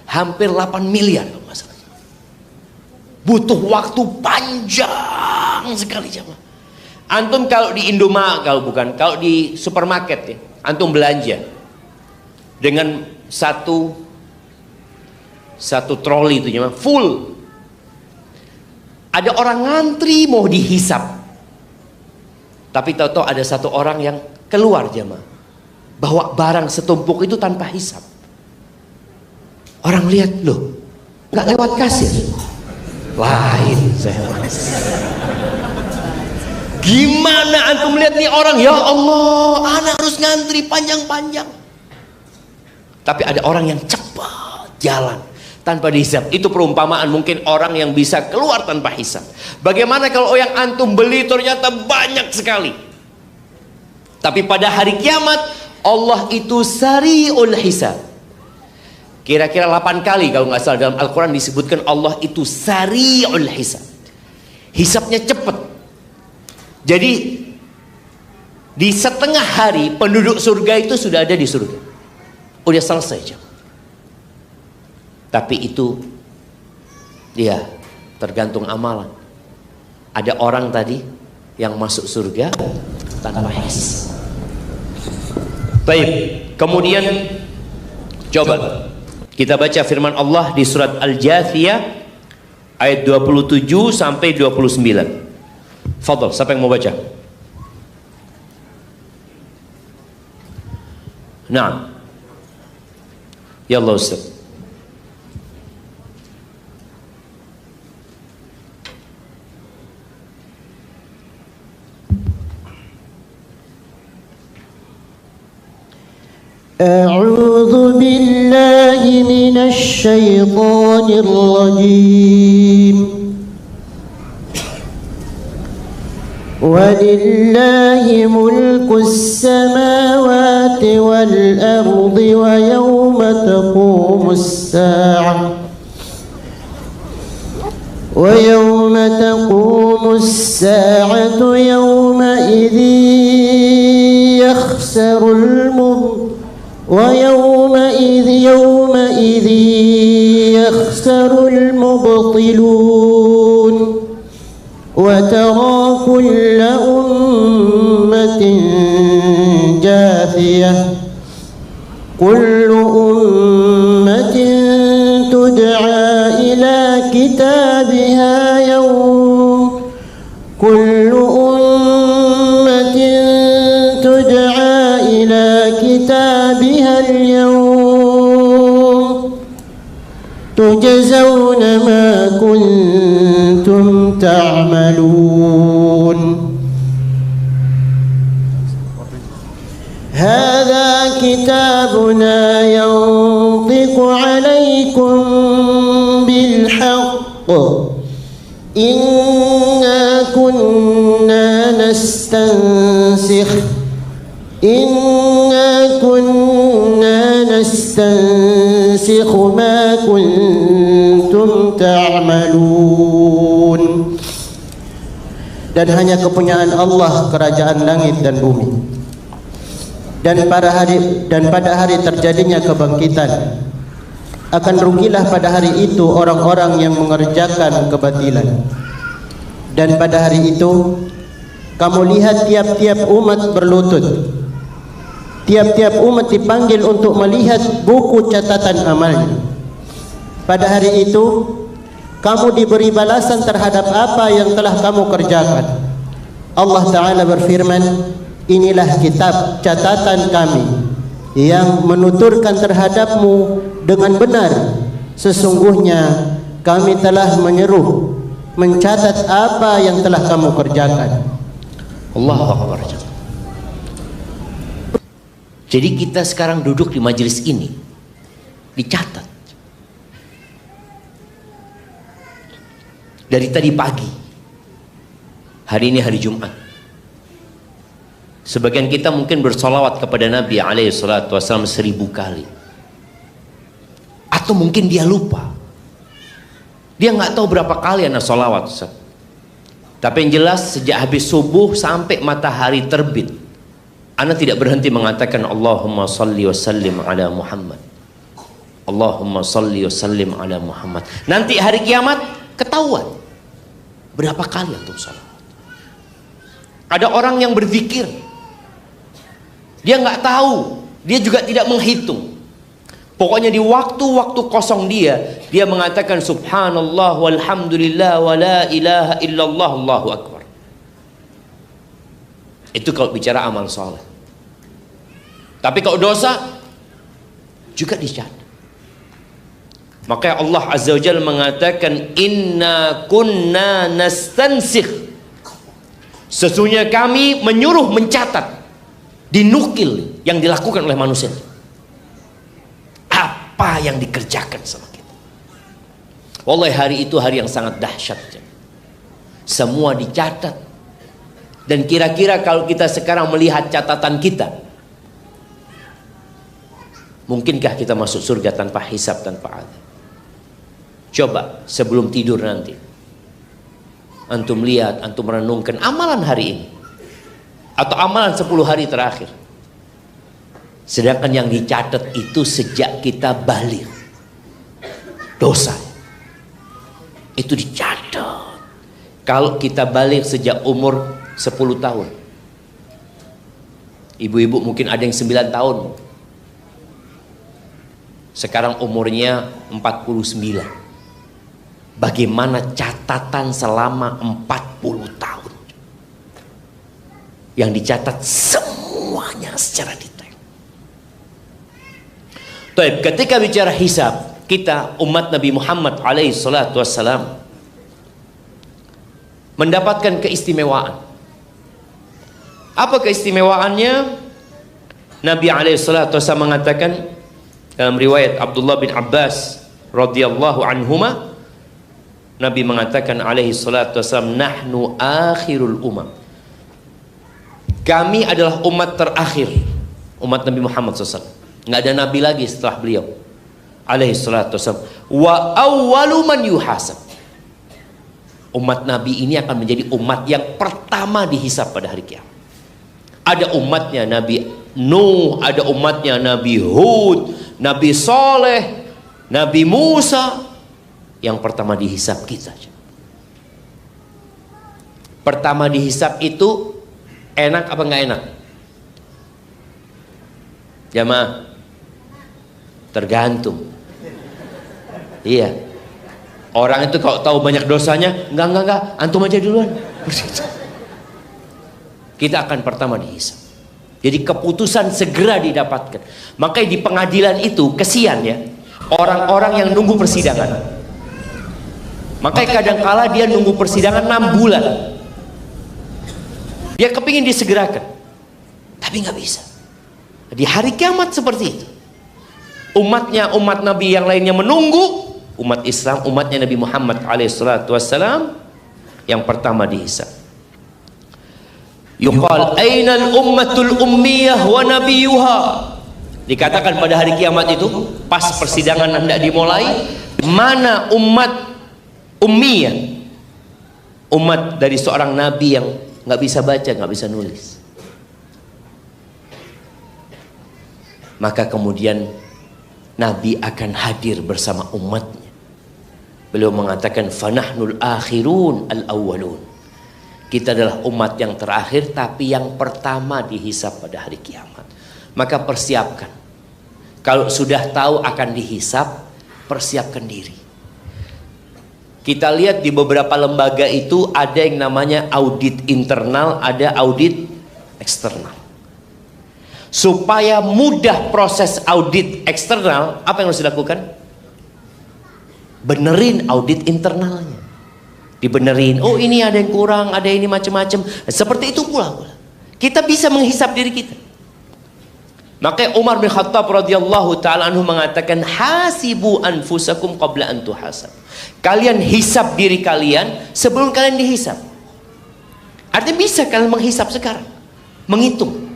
Hampir 8 miliar. Butuh waktu panjang sekali jemaah. Antum kalau di Indomaret, kalau di supermarket ya, antum belanja dengan satu troli itu jemaah full. Ada orang ngantri mau dihisap, tapi tahu-tahu ada satu orang yang keluar jemaah, bawa barang setumpuk itu tanpa hisap. Orang lihat, loh, nggak lewat kasir. Lain saya mas. Gimana antum lihat nih orang, ya Allah, anak harus ngantri panjang-panjang. Tapi ada orang yang cepat jalan tanpa dihisap. Itu perumpamaan mungkin orang yang bisa keluar tanpa hisap. Bagaimana kalau yang antum beli ternyata banyak sekali, tapi pada hari kiamat Allah itu sari'ul hisab. Kira-kira 8 kali kalau nggak salah dalam Al-Quran disebutkan Allah itu sari'ul hisab. Hisabnya cepat. Jadi di setengah hari penduduk surga itu sudah ada di surga. Udah selesai jam. Tapi itu ya tergantung amalan. Ada orang tadi yang masuk surga tanpa hisab. Baik, kemudian coba kita baca firman Allah di surat Al-Jathiyah ayat 27 sampai 29. Fadhal, siapa yang mau baca? Naam. Ya Allah Ustaz. أعوذ بالله من الشيطان الرجيم ولله ملك السماوات والأرض ويوم تقوم الساعة يومئذ يخسر يومئذ يخسر المبطلون وترى كل أمة جاثية كل أمة تدعى إلى كتابها كل أمة تدعى إلى كتابها اليوم تجزون ما كنتم تعملون هذا كتابنا ينطق عليكم بالحق إنا كنا نستنسخ ما كنتم تعملون. Dan hanya kepunyaan Allah kerajaan langit dan bumi. Dan pada hari terjadinya kebangkitan, akan rugilah pada hari itu orang-orang yang mengerjakan kebatilan. Dan pada hari itu kamu lihat tiap-tiap umat berlutut, tiap-tiap umat dipanggil untuk melihat buku catatan amalnya. Pada hari itu kamu diberi balasan terhadap apa yang telah kamu kerjakan. Allah Ta'ala berfirman, inilah kitab catatan kami yang menuturkan terhadapmu dengan benar. Sesungguhnya kami telah mencatat apa yang telah kamu kerjakan. Allahu Akbar. Jadi kita sekarang duduk di majelis ini dicatat dari tadi pagi. Hari ini hari Jumat. Sebagian kita mungkin bersolawat kepada Nabi SAW 1000 kali. Atau mungkin dia lupa. Dia nggak tahu berapa kali anak solawat. Tapi yang jelas sejak habis subuh sampai matahari terbit, Ana tidak berhenti mengatakan Allahumma salli wa sallim ala Muhammad. Allahumma salli wa sallim ala Muhammad. Nanti hari kiamat ketahuan berapa kali antum salat. Ada orang yang berzikir, dia nggak tahu, dia juga tidak menghitung. Pokoknya di waktu-waktu kosong dia mengatakan subhanallah walhamdulillah wa la ilaha illallah Allahu akbar. Itu kalau bicara amal soleh. Tapi kalau dosa juga dicatat. Maka Allah Azza wa Jalla mengatakan inna kunna nastansikh. Sesungguhnya kami menyuruh mencatat, dinukil yang dilakukan oleh manusia. Apa yang dikerjakan sama kita. Wallahi hari itu hari yang sangat dahsyat. Semua dicatat. Dan kira-kira kalau kita sekarang melihat catatan kita, mungkinkah kita masuk surga tanpa hisab, tanpa adab? Coba sebelum tidur nanti antum lihat, antum renungkan amalan hari ini atau amalan 10 hari terakhir. Sedangkan yang dicatat itu sejak kita balik. Dosa itu dicatat. Kalau kita balik sejak umur 10 tahun, ibu-ibu mungkin ada yang 9 tahun, sekarang umurnya 49. Bagaimana catatan selama 40 tahun yang dicatat semuanya secara detail. Taib, ketika bicara hisab, kita umat Nabi Muhammad SAW mendapatkan keistimewaan. Apa keistimewaannya? Nabi SAW mengatakan dalam riwayat Abdullah bin Abbas radhiyallahu anhuma, Nabi mengatakan alaihi salatu wassalam, nahnu akhirul umam. Kami adalah umat terakhir, umat Nabi Muhammad SAW. Nggak ada nabi lagi setelah beliau alaihi salatu wassalam. Wa awwalu man yuhasab. Umat Nabi ini akan menjadi umat yang pertama dihisab pada hari kiamat. Ada umatnya Nabi Nuh, ada umatnya Nabi Hud, Nabi Saleh, Nabi Musa. Yang pertama dihisab kita. Pertama dihisab itu enak apa nggak enak? Jamaah, tergantung. Iya. Orang itu kalau tahu banyak dosanya, enggak, antum aja duluan. Kita akan pertama dihisab. Jadi keputusan segera didapatkan. Makanya di pengadilan itu kesian ya, orang-orang yang nunggu persidangan. Makanya kadangkala dia nunggu persidangan 6 bulan. Dia kepingin disegerakan, tapi nggak bisa. Di hari kiamat seperti itu. Umatnya, umat Nabi yang lainnya menunggu. Umat Islam, umatnya Nabi Muhammad SAW yang pertama dihisab. Yuqal ainal ummatul ummiyah wa nabiyuha. Dikatakan pada hari kiamat itu, pas persidangan hendak dimulai, mana umat ummiyah, umat dari seorang nabi yang nggak bisa baca, nggak bisa nulis. Maka kemudian Nabi akan hadir bersama umatnya. Beliau mengatakan fanahnul akhirun al-awwalun. Kita adalah umat yang terakhir tapi yang pertama dihisab pada hari kiamat. Maka persiapkan. Kalau sudah tahu akan dihisab, persiapkan diri. Kita lihat di beberapa lembaga itu ada yang namanya audit internal, ada audit eksternal. Supaya mudah proses audit eksternal, apa yang harus dilakukan? Benerin audit internalnya. Dibenerin, oh ini ada yang kurang, ada ini macam-macam. Seperti itu pula. Kita bisa menghisap diri kita. Makanya Umar bin Khattab radhiyallahu taala anhu mengatakan, hasibu anfusakum qabla an tuhasab. Kalian hisap diri kalian sebelum kalian dihisap. Artinya bisa kalian menghisap sekarang, menghitung.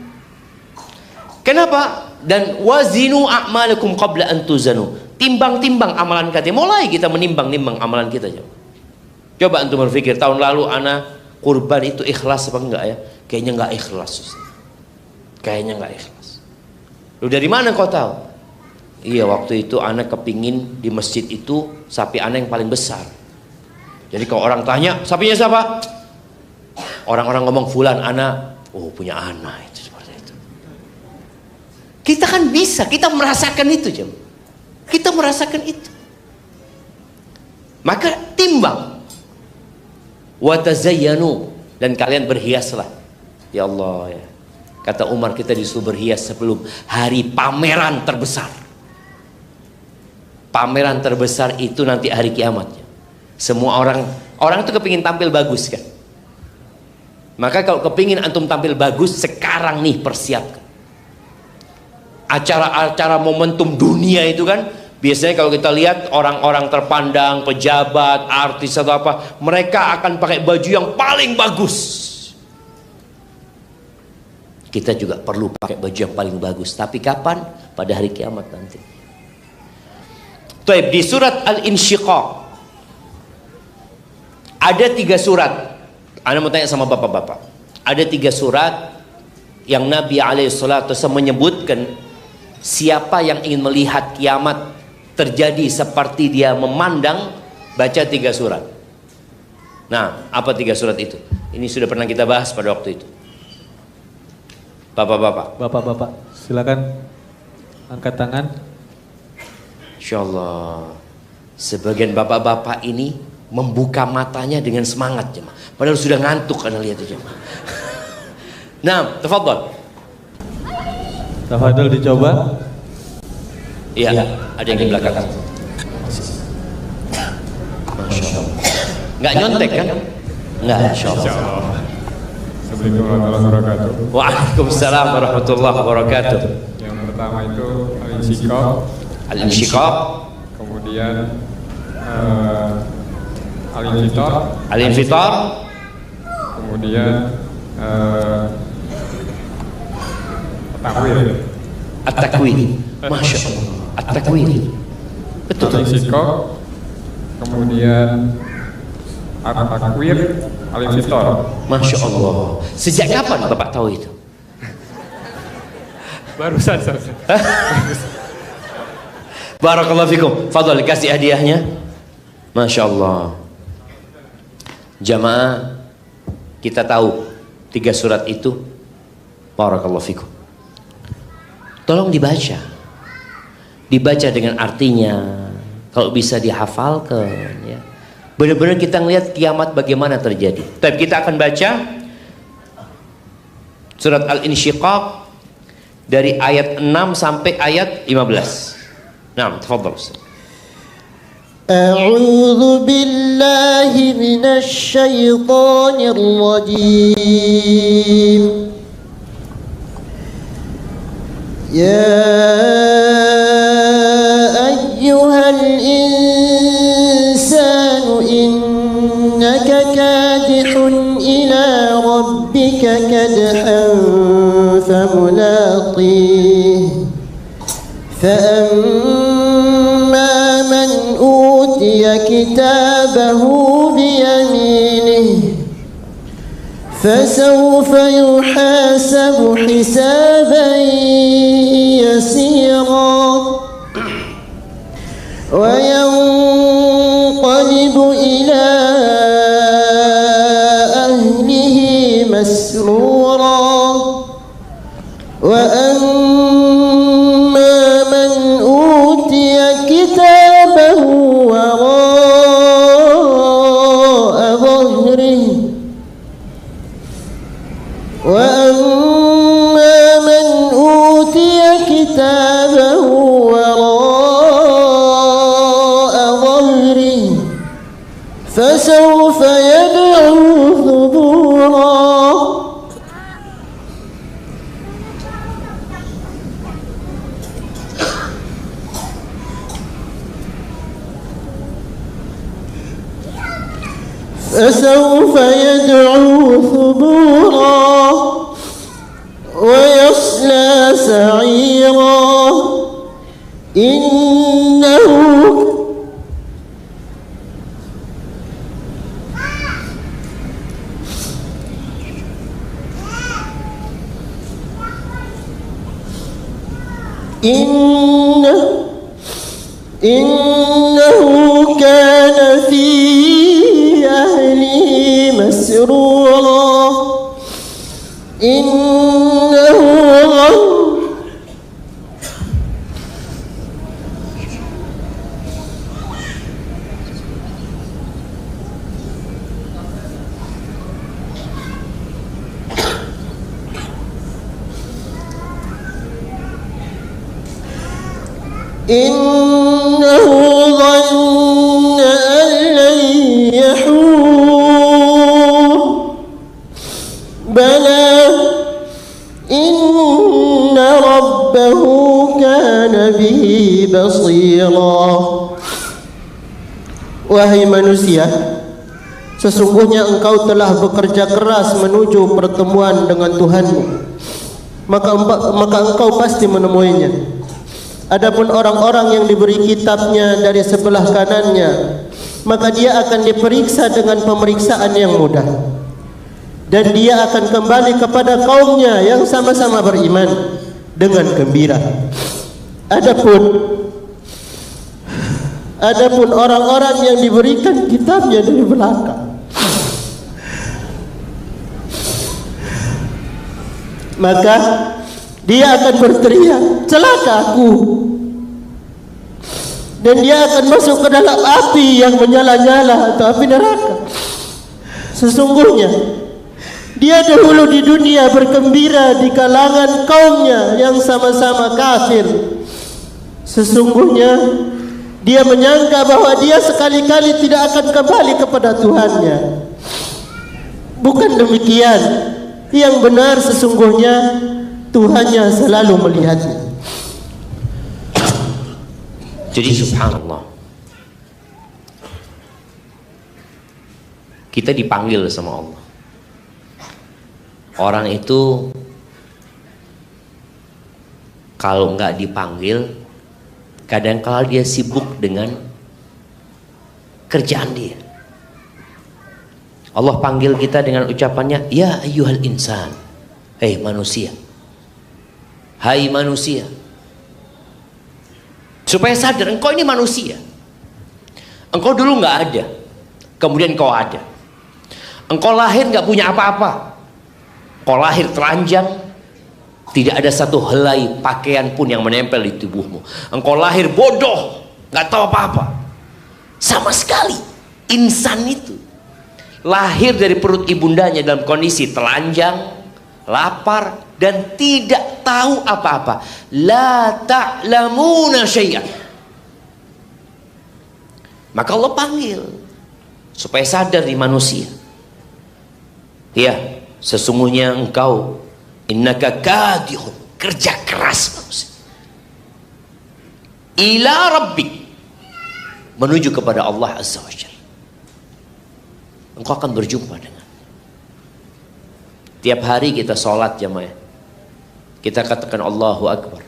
Kenapa? Dan wazinu a'malakum qabla an tuzanu. Timbang-timbang amalan kita. Mulai kita menimbang-nimbang amalan kita. Coba antum berpikir, tahun lalu ana kurban itu ikhlas apa enggak ya? Kayaknya enggak ikhlas. Kayaknya enggak ikhlas. Lu dari mana kau tahu? Iya, waktu itu ana kepingin di masjid itu sapi ana yang paling besar. Jadi kalau orang tanya, sapinya siapa? Orang-orang ngomong fulan, ana, oh punya ana itu. Kita kan bisa, kita merasakan itu jam. Kita merasakan itu. Maka timbang. Wa tazayyanu, dan kalian berhiaslah. Ya Allah ya. Kata Umar, kita disuruh berhias sebelum hari pameran terbesar. Pameran terbesar itu nanti hari kiamatnya. Semua orang itu kepingin tampil bagus kan. Maka kalau kepingin antum tampil bagus, sekarang nih persiapkan. Acara-acara momentum dunia itu kan biasanya kalau kita lihat orang-orang terpandang, pejabat, artis atau apa, mereka akan pakai baju yang paling bagus. Kita juga perlu pakai baju yang paling bagus. Tapi kapan? Pada hari kiamat nanti. Di surat Al-Insyiqaq ada 3 surat. Anda mau tanya sama bapak-bapak. Ada 3 surat yang Nabi alaihissalatu menyebutkan siapa yang ingin melihat kiamat terjadi seperti dia memandang, baca 3 surat. Nah, apa 3 surat itu? Ini sudah pernah kita bahas pada waktu itu. Bapak-bapak. Bapak-bapak, silakan angkat tangan. Insyaallah. Sebagian bapak-bapak ini membuka matanya dengan semangat jemaah. Padahal sudah ngantuk karena lihat itu jemaah. Nah, tafadhol. Tafadhol dicoba. Iya, ada yang di belakang. Masya Allah. Nggak nyontek kan? Nggak, Insya Allah. Assalamualaikum warahmatullahi wabarakatuh. Waalaikumsalam warahmatullahi wabarakatuh. Yang pertama itu Al-Insyiqaq. Al-Insyiqaq. Kemudian Al-Infitar. Al-Infitar. Kemudian At-Takwir. At-Takwir. Masya Allah. At-Takwir. Betul. Al-Insyiqaq. Kemudian At-Takwir, Al-Infitar. Masya Allah. Sejak kapan Bapak tahu itu? Barusan. Barakallahu fikum. Fadhal kasih hadiahnya. Masya Allah. Jamaah, kita tahu 3 surat itu. Barakallahu fikum. Tolong dibaca. Dibaca dengan artinya. Kalau bisa dihafalkan, ya. Benar-benar kita ngelihat kiamat bagaimana terjadi. Tapi kita akan baca surat Al-Insyiqaq dari ayat 6 sampai ayat 15. Nah, tafadhal Ustaz. A'udzu billahi minasy syaithanir rajim. Ya ayyuhal insanu innaka kadihun ila rabbika kadhan famulaqih. فأما من أوتي كتابه بيمينه فسوف يحاسب حسابا يسيرا وينقلب إلى أهله مسرورا كتابه وراء ظهره وأما من أوتي كتابه وراء ظهره فسوف يدعو ثبورا فسوف يدعو ثبورا ويصلى سعيرا إنه كان في مسرورا إنه ظن أن لن يحور بلى إن ربه كان به بصيرا. Wahai manusia, sesungguhnya engkau telah bekerja keras menuju pertemuan dengan Tuhanmu, maka engkau pasti menemuinya. Adapun orang-orang yang diberi kitabnya dari sebelah kanannya, maka dia akan diperiksa dengan pemeriksaan yang mudah, dan dia akan kembali kepada kaumnya yang sama-sama beriman dengan gembira. Adapun orang-orang yang diberikan kitabnya dari belakang, maka dia akan berteriak, celaka aku, dan dia akan masuk ke dalam api yang menyala-nyala atau api neraka. Sesungguhnya dia dahulu di dunia bergembira di kalangan kaumnya yang sama-sama kafir. Sesungguhnya dia menyangka bahwa dia sekali-kali tidak akan kembali kepada Tuhannya. Bukan demikian. Yang benar sesungguhnya Tuhannya selalu melihatnya. Jadi subhanallah, kita dipanggil sama Allah. Orang itu kalau nggak dipanggil, kadang-kala dia sibuk dengan kerjaan dia. Allah panggil kita dengan ucapannya, ya ayyuhal insan, hei manusia. Hai manusia, supaya sadar engkau ini manusia. Engkau dulu nggak ada, kemudian engkau ada. Engkau lahir nggak punya apa-apa, engkau lahir telanjang, tidak ada satu helai pakaian pun yang menempel di tubuhmu. Engkau lahir bodoh, nggak tahu apa-apa sama sekali. Insan itu lahir dari perut ibundanya dalam kondisi telanjang, lapar, dan tidak tahu apa-apa. La ta'lamuna syai'an. Maka Allah panggil supaya sadar di manusia. Ya, sesungguhnya engkau innaka kadihun, kerja keras manusia. Ila rabbik, menuju kepada Allah Azza wa Jalla. Engkau akan berjumpa dengan. Tiap hari kita sholat jamaah, kita katakan Allahu Akbar,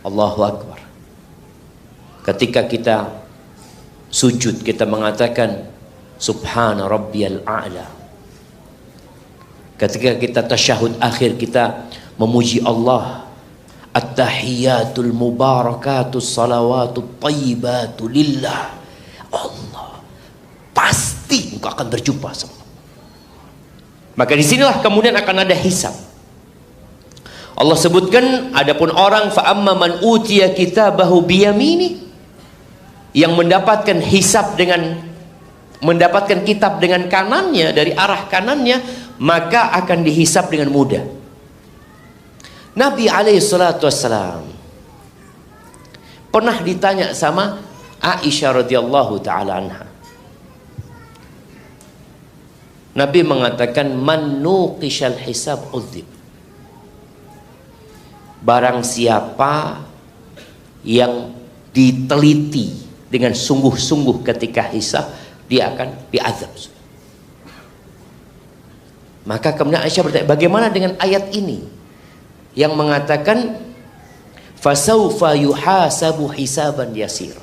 Allahu Akbar. Ketika kita sujud kita mengatakan Subhana Rabbiyal A'la. Ketika kita tasyahud akhir kita memuji Allah, At-tahiyyatul mubarakatus salawatut thayyibatu lillah. Allah, pasti engkau akan berjumpa sama. Maka disinilah kemudian akan ada hisab. Allah sebutkan, adapun orang fa amma man utiya kitabahu biyamini, yang mendapatkan hisab dengan mendapatkan kitab dengan kanannya, dari arah kanannya, maka akan dihisab dengan mudah. Nabi alaihi salatu wassalam pernah ditanya sama Aisyah radhiyallahu taala anha. Nabi mengatakan man nuqishal hisab udzib. Barang siapa yang diteliti dengan sungguh-sungguh ketika hisab, dia akan diazab. Maka kemudian Aisyah bertanya, bagaimana dengan ayat ini yang mengatakan fasaufa yuhasabu hisaban yasir,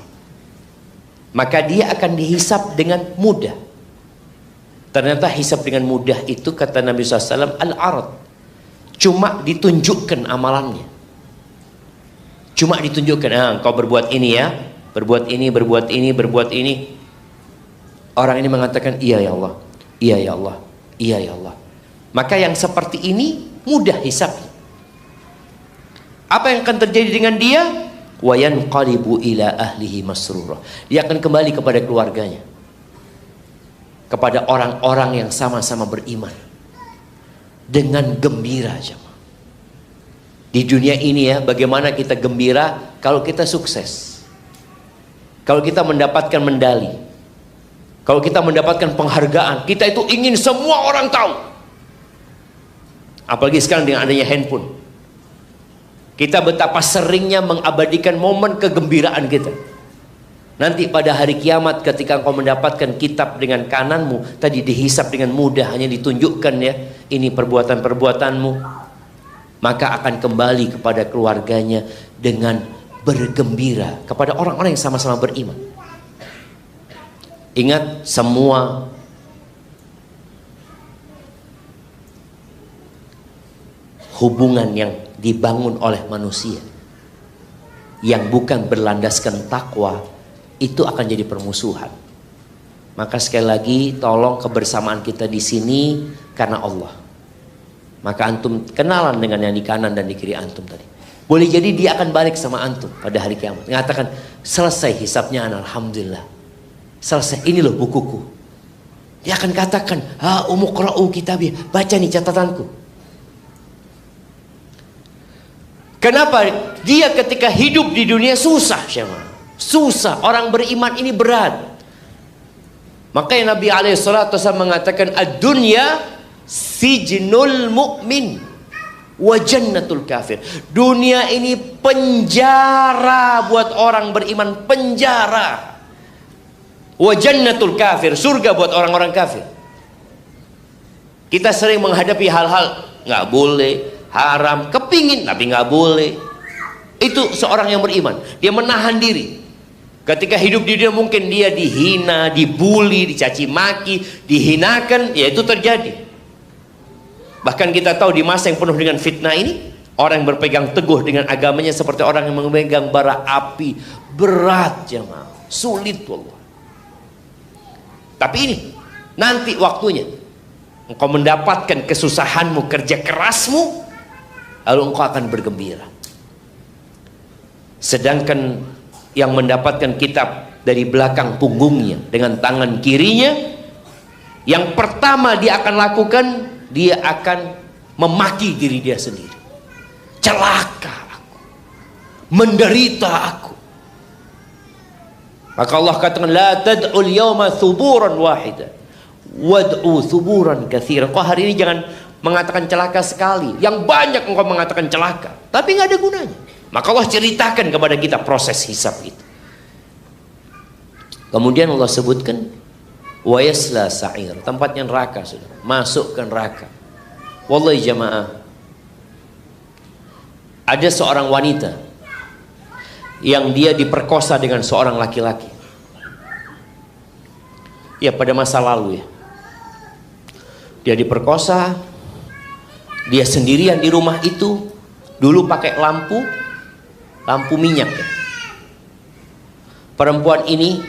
maka dia akan dihisab dengan mudah. Ternyata hisab dengan mudah itu, kata Nabi SAW, al-arad, cuma ditunjukkan amalannya, cuma ditunjukkan, engkau berbuat ini ya, berbuat ini, berbuat ini, berbuat ini. Orang ini mengatakan iya ya Allah, iya ya Allah, iya ya Allah. Maka yang seperti ini mudah hisabnya. Apa yang akan terjadi dengan dia? Wa yanqalibu ila ahlihi masrura. Dia akan kembali kepada keluarganya, kepada orang-orang yang sama-sama beriman, dengan gembira. Di dunia ini ya, bagaimana kita gembira kalau kita sukses, kalau kita mendapatkan medali, kalau kita mendapatkan penghargaan, kita itu ingin semua orang tahu. Apalagi sekarang dengan adanya handphone, kita betapa seringnya mengabadikan momen kegembiraan kita. Nanti pada hari kiamat ketika engkau mendapatkan kitab dengan kananmu, tadi dihisab dengan mudah, hanya ditunjukkan ya, ini perbuatan-perbuatanmu, maka akan kembali kepada keluarganya dengan bergembira, kepada orang-orang yang sama-sama beriman. Ingat, semua hubungan yang dibangun oleh manusia yang bukan berlandaskan takwa itu akan jadi permusuhan. Maka sekali lagi, tolong kebersamaan kita di sini karena Allah. Maka antum kenalan dengan yang di kanan dan di kiri antum tadi. Boleh jadi dia akan balik sama antum pada hari kiamat, mengatakan selesai hisabnya, alhamdulillah, selesai, ini loh bukuku. Dia akan katakan, umuqra'u kitabi, baca nih catatanku. Kenapa? Dia ketika hidup di dunia susah, susah. Orang beriman ini berat. Makanya Nabi SAW mengatakan, ad-dunya sijnul mu'min wa jannatul kafir. Dunia ini penjara buat orang beriman, penjara. Wa jannatul kafir, surga buat orang-orang kafir. Kita sering menghadapi hal-hal nggak boleh, haram, kepingin tapi nggak boleh. Itu seorang yang beriman, dia menahan diri. Ketika hidup di dunia mungkin dia dihina, dibully, dicaci maki, dihinakan, ya itu terjadi. Bahkan kita tahu di masa yang penuh dengan fitnah ini, Orang yang berpegang teguh dengan agamanya seperti orang yang memegang bara api. Berat jemaah, sulit wallah. Tapi ini nanti waktunya engkau mendapatkan kesusahanmu, kerja kerasmu, lalu engkau akan bergembira. Sedangkan yang mendapatkan kitab dari belakang punggungnya dengan tangan kirinya, yang pertama dia akan lakukan, dia akan memaki diri dia sendiri. Celaka aku, menderita aku. Maka Allah katakan, la tad'ul yawma thuburan wahidan wad'u thuburan katsiran. Kau hari ini jangan mengatakan celaka sekali, yang banyak engkau mengatakan celaka, tapi nggak ada gunanya. Maka Allah ceritakan kepada kita proses hisab itu. Kemudian Allah sebutkan wa yasla sa'ir, tempatnya neraka, sudah masuk ke neraka. Wallahi jamaah, ada seorang wanita yang dia diperkosa dengan seorang laki-laki. Ya, pada masa lalu ya. Dia diperkosa, dia sendirian di rumah itu, dulu pakai lampu minyak ya. Perempuan ini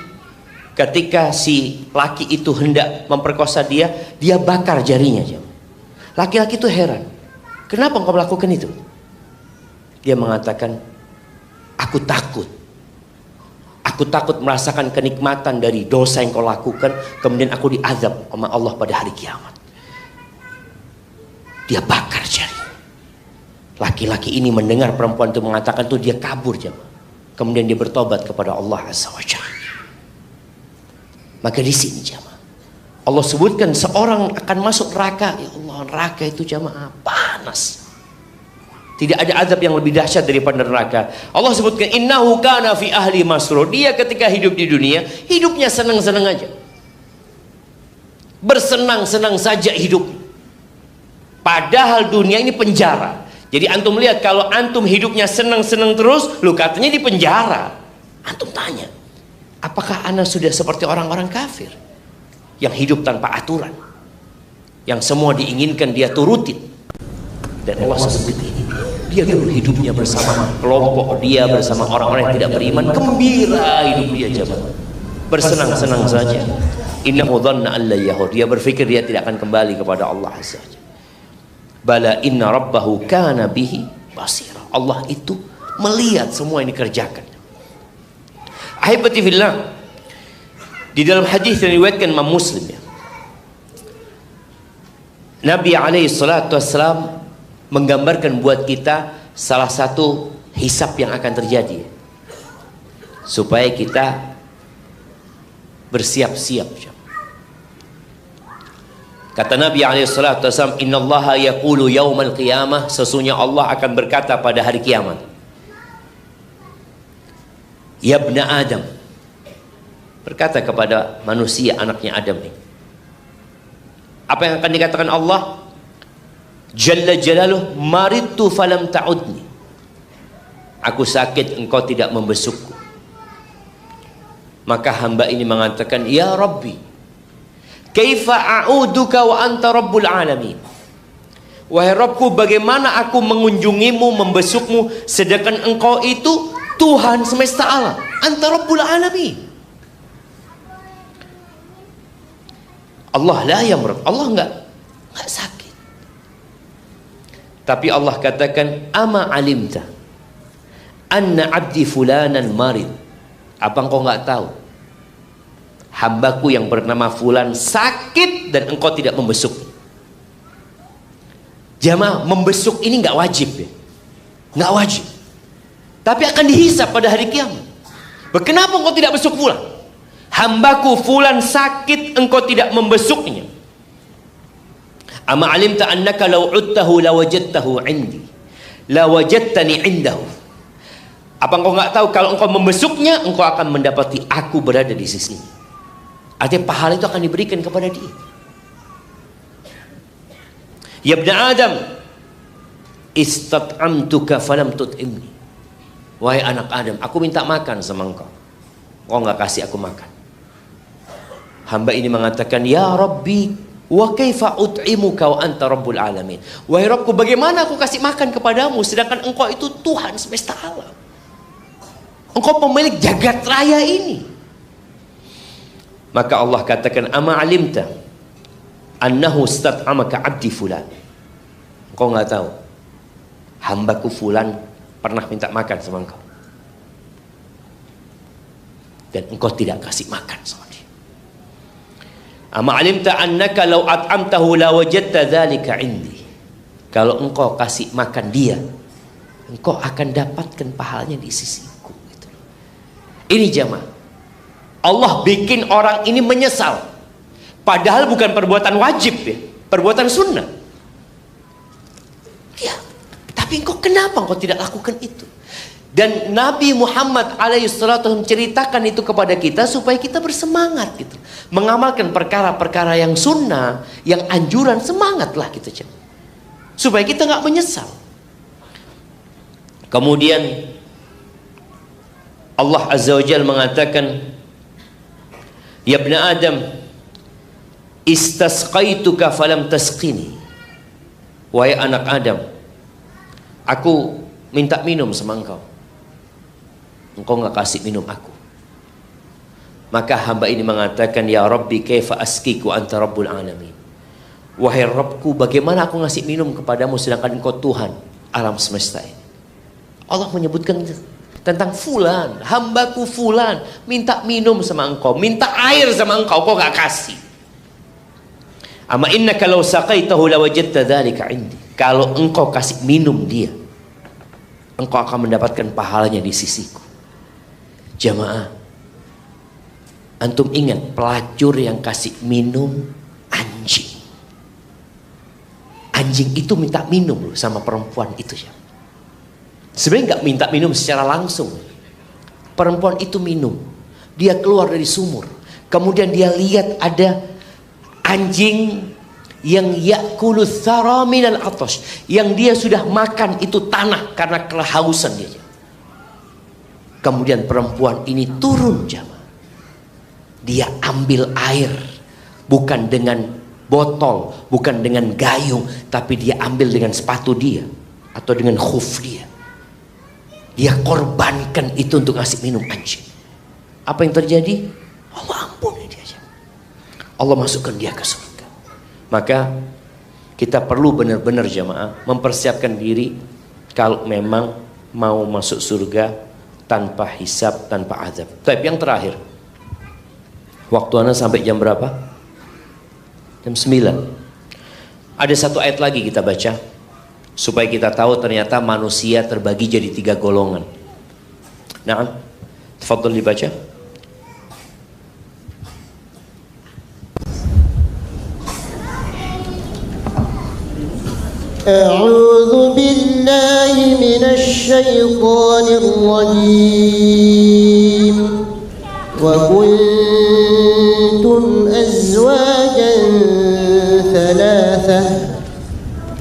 ketika si laki itu hendak memperkosa dia, dia bakar jarinya. Laki-laki itu heran, kenapa engkau melakukan itu? Dia mengatakan, aku takut merasakan kenikmatan dari dosa yang kau lakukan, kemudian aku diazab sama Allah pada hari kiamat. Dia bakar jari. Laki-laki ini mendengar perempuan itu mengatakan itu, dia kabur jemaah. Kemudian dia bertobat kepada Allah Azza wa Jalla. Maka di sini jemaah, Allah sebutkan seorang akan masuk neraka. Ya Allah, neraka itu jemaah panas. Tidak ada azab yang lebih dahsyat daripada neraka. Allah sebutkan innahu kana fi ahli masrur. Dia ketika hidup di dunia, hidupnya senang-senang aja. Bersenang-senang saja hidup. Padahal dunia ini penjara. Jadi antum lihat, kalau antum hidupnya senang-senang terus, lu katanya di penjara. Antum tanya, apakah anda sudah seperti orang-orang kafir yang hidup tanpa aturan, yang semua diinginkan dia turutin? Dan Allah sebut ini, dia dulu hidupnya bersama kelompok dia, bersama orang-orang yang tidak beriman, gembira hidup dia jemaah, bersenang-senang saja. Innahu dhanna an la yahur, dia berpikir dia tidak akan kembali kepada Allah Azza wa Jalla. Bala inna rabbahu kana bihi basira, Allah itu melihat semua yang dikerjakan. Ahibati fillah, di dalam hadis yang diriwayatkan Imam Muslim ya, Nabi alaihi salatu wassalam menggambarkan buat kita salah satu hisab yang akan terjadi, supaya kita bersiap-siap. Kata Nabi SAW, innallaha yaqulu yaumal qiyamah, sesungguhnya Allah akan berkata pada hari kiamat, ya ibna Adam, berkata kepada manusia, anaknya Adam ini. Apa yang akan dikatakan Allah? Jalla jalaluh, maridtu falam ta'udni, aku sakit engkau tidak membesukku. Maka hamba ini mengatakan, ya Rabbi, kaifa a'uduka wa anta rabbul alamin, wahai Rabbku, bagaimana aku mengunjungimu, membesukmu, sedangkan engkau itu Tuhan semesta alam, anta rabbul alamin. Allah la yamrad, Allah enggak sakit. Tapi Allah katakan, ama alimta anna abdi fulanan marid, apa engkau enggak tahu hambaku yang bernama fulan sakit dan engkau tidak membesuk? Jamaah, membesuk ini enggak wajib ya, enggak wajib, tapi akan dihisab pada hari kiamat. Kenapa engkau tidak besuk fulan? Hambaku fulan sakit, engkau tidak membesuknya. Ama alimta annaka law udtahu lawajadtahu indi lawajadtani indahu, apa engkau enggak tahu kalau engkau membesuknya, engkau akan mendapati aku berada di sisinya. Artinya pahala itu akan diberikan kepada dia. Ya ibna Adam, istat'amtuka falam tut'imni, wahai anak Adam, aku minta makan sama engkau, engkau enggak kasih aku makan. Hamba ini mengatakan, ya Rabbi, Wa kaifa ut'imuka wa anta rabbul alamin. Wahai Rabbku, bagaimana aku kasih makan kepadamu sedangkan engkau itu Tuhan semesta alam. Engkau pemilik jagat raya ini. Maka Allah katakan, ama alimta annahu stat'amaka abdi fulan. Engkau nggak tahu hambaku fulan pernah minta makan sama engkau dan engkau tidak kasih makan sama dia. Ama alimta annaka law at'amtahu la wajadta dzalika indi. Kalau engkau kasih makan dia, engkau akan dapatkan pahalanya di sisiku. Gitu. Ini jamaah, Allah bikin orang ini menyesal, padahal bukan perbuatan wajib ya, perbuatan sunnah. Ya, tapi engkau kenapa engkau tidak lakukan itu? Dan Nabi Muhammad alaihissalam menceritakan itu kepada kita supaya kita bersemangat gitu, mengamalkan perkara-perkara yang sunnah, yang anjuran, semangatlah gitu, supaya kita nggak menyesal. Kemudian Allah Azza wa Jalla mengatakan, ya ibn Adam, istasqaituka falam tasqini. Wahai anak Adam, aku minta minum sama engkau, engkau nggak kasih minum aku. Maka hamba ini mengatakan, ya Rabbi kaifa askiku anta rabbul alamin. Wahai Rabbku, bagaimana aku ngasih minum kepadamu sedangkan engkau Tuhan alam semesta ini. Allah menyebutkan tentang fulan, hambaku fulan minta minum sama engkau, minta air sama engkau, kau gak kasih. Ama innaka law saqaitahu lawajadta dzalika indi. Kalau engkau kasih minum dia, engkau akan mendapatkan pahalanya di sisiku. Jamaah, antum ingat pelacur yang kasih minum anjing. Anjing itu minta minum loh sama perempuan itu ya. Sebenarnya nggak minta minum secara langsung. Perempuan itu minum, dia keluar dari sumur, kemudian dia lihat ada anjing yang yakulu thara minal atash, yang dia sudah makan itu tanah karena kehausan dia. Kemudian perempuan ini turun jamaah, dia ambil air, bukan dengan botol, bukan dengan gayung, tapi dia ambil dengan sepatu dia atau dengan khuf dia. Dia korbankan itu untuk ngasih minum anjing. Apa yang terjadi? Allah ampuni dia. Allah masukkan dia ke surga. Maka kita perlu benar-benar jamaah mempersiapkan diri kalau memang mau masuk surga tanpa hisab, tanpa azab. Tapi yang terakhir, waktu Anda sampai jam berapa? Jam 9. Ada satu ayat lagi kita baca supaya kita tahu ternyata manusia terbagi jadi 3 golongan. Nah, tafadhol dibaca. أعوذ بالله من الشيطان الرجيم وكنتم أزواجا ثلاثة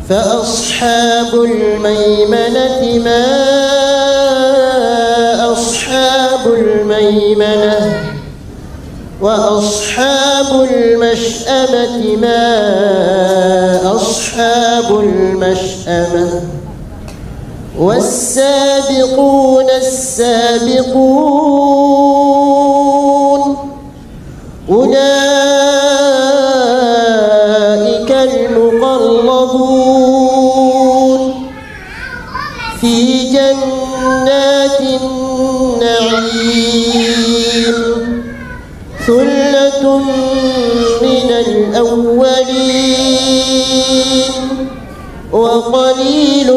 فأصحاب الميمنة ما أصحاب الميمنة وأصحاب المشأمة ما أصحاب المشأمة والسابقون السابقون أولئك المقربون في جنات النعيم ثلة من الأولين وقليل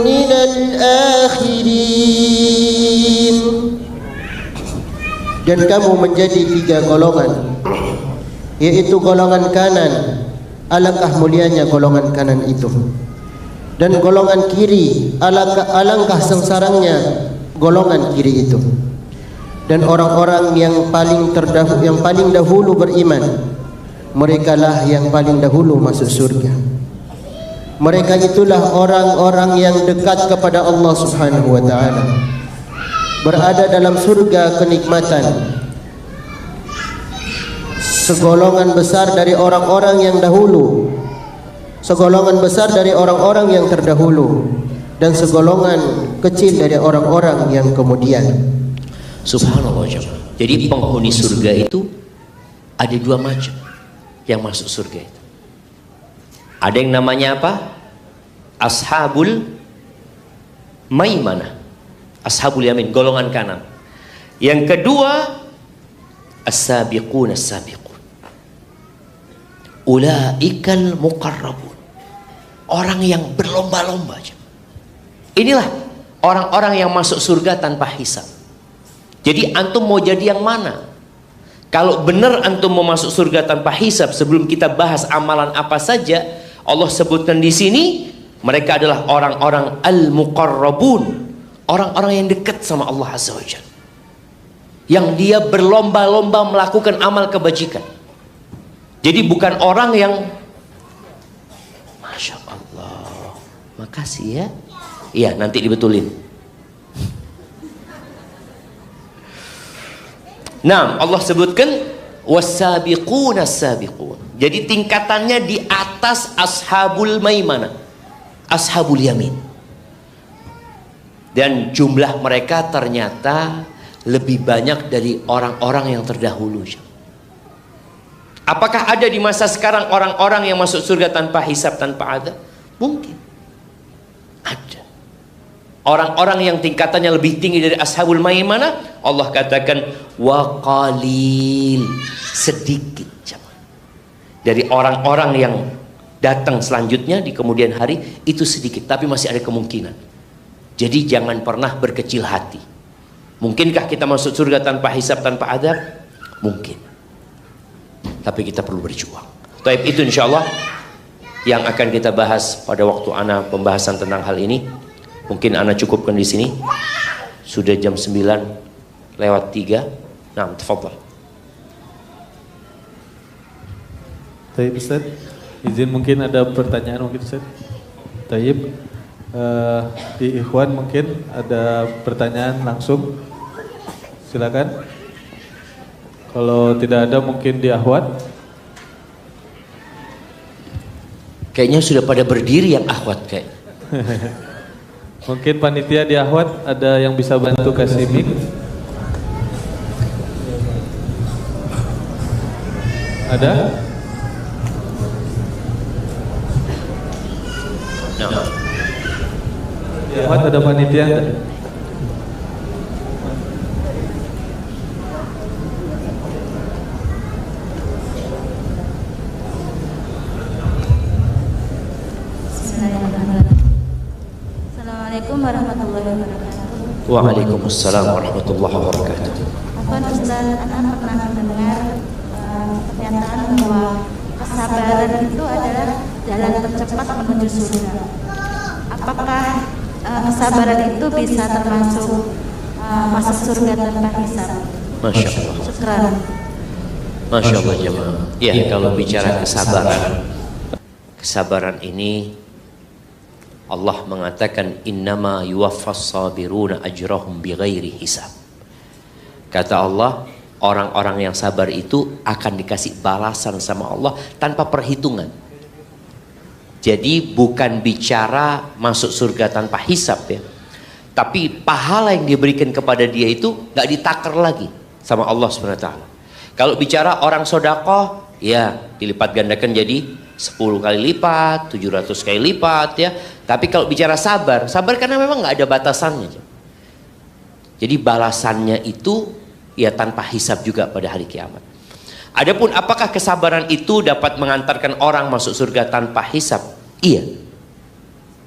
من الآخرين. Dan kamu menjadi 3 golongan, yaitu golongan kanan, alangkah mulianya golongan kanan itu, dan golongan kiri, alangkah sengsaranya golongan kiri itu. Dan orang-orang yang paling dahulu beriman, merekalah yang paling dahulu masuk surga. Mereka itulah orang-orang yang dekat kepada Allah Subhanahu wa taala, berada dalam surga kenikmatan segolongan besar dari orang-orang yang dahulu, segolongan besar dari orang-orang yang terdahulu, dan segolongan kecil dari orang-orang yang kemudian. Subhanallah jemaah. Jadi penghuni surga itu ada dua macam yang masuk surga itu. Ada yang namanya apa? Ashabul Maimanah, Ashabul Yamin, golongan kanan. Yang kedua, As-sabiqun as-sabiqun, Ulaikal muqarrabun, orang yang berlomba-lomba. Inilah orang-orang yang masuk surga tanpa hisab. Jadi antum mau jadi yang mana? Kalau benar antum mau masuk surga tanpa hisab, sebelum kita bahas amalan apa saja, Allah sebutkan di sini mereka adalah orang-orang al-muqarrabun, orang-orang yang dekat sama Allah Azza wa Jalla, yang dia berlomba-lomba melakukan amal kebajikan. Jadi bukan orang yang Masya Allah, makasih ya. Iya, nanti dibetulin. Nah, Allah sebutkan was-sabiqun as-sabiqun. Jadi tingkatannya di atas ashabul maimanah, ashabul yamin. Dan jumlah mereka ternyata lebih banyak dari orang-orang yang terdahulu. Apakah ada di masa sekarang orang-orang yang masuk surga tanpa hisab, tanpa adab? Mungkin ada. Orang-orang yang tingkatannya lebih tinggi dari ashabul maimanah, Allah katakan wa qalil, sedikit. Dari orang-orang yang datang selanjutnya di kemudian hari itu sedikit, tapi masih ada kemungkinan. Jadi jangan pernah berkecil hati. Mungkinkah kita masuk surga tanpa hisab, tanpa adab? Mungkin. Tapi kita perlu berjuang. Taib, itu insya Allah yang akan kita bahas pada waktu ana pembahasan tentang hal ini. Mungkin ana cukupkan di sini. Sudah jam 9:03. Nah, tafadhal. Taib Ustaz, izin mungkin ada pertanyaan mungkin Ustaz. Taib, di Ikhwan mungkin ada pertanyaan langsung. Silakan. Kalau tidak ada mungkin di Ahwat. Kayaknya sudah pada berdiri yang Ahwat kayak. Mungkin panitia di Ahwat ada yang bisa bantu kasih mic. Ada? Nah. Di Ahwat ada panitia. Assalamualaikum warahmatullahi wabarakatuh. Waalaikumsalam warahmatullahi wabarakatuh. Afwan Ustaz, Anda pernah mendengar pernyataan bahwa kesabaran itu adalah jalan tercepat menuju surga. Apakah kesabaran itu bisa termasuk masuk surga tanpa hisab? Masya Allah. Syukran. Masya Allah jemaah. Ya, kalau bicara kesabaran ini Allah mengatakan innama yuwaffas sabiruna ajrahum bighairi hisab. Kata Allah, orang-orang yang sabar itu akan dikasih balasan sama Allah tanpa perhitungan. Jadi bukan bicara masuk surga tanpa hisab ya. Tapi pahala yang diberikan kepada dia itu gak ditakar lagi sama Allah SWT. Kalau bicara orang sodakoh, ya dilipat gandakan jadi 10 kali lipat, 700 kali lipat ya. Tapi kalau bicara sabar, sabar karena memang nggak ada batasannya. Jadi balasannya itu ya tanpa hisab juga pada hari kiamat. Adapun apakah kesabaran itu dapat mengantarkan orang masuk surga tanpa hisab? Iya.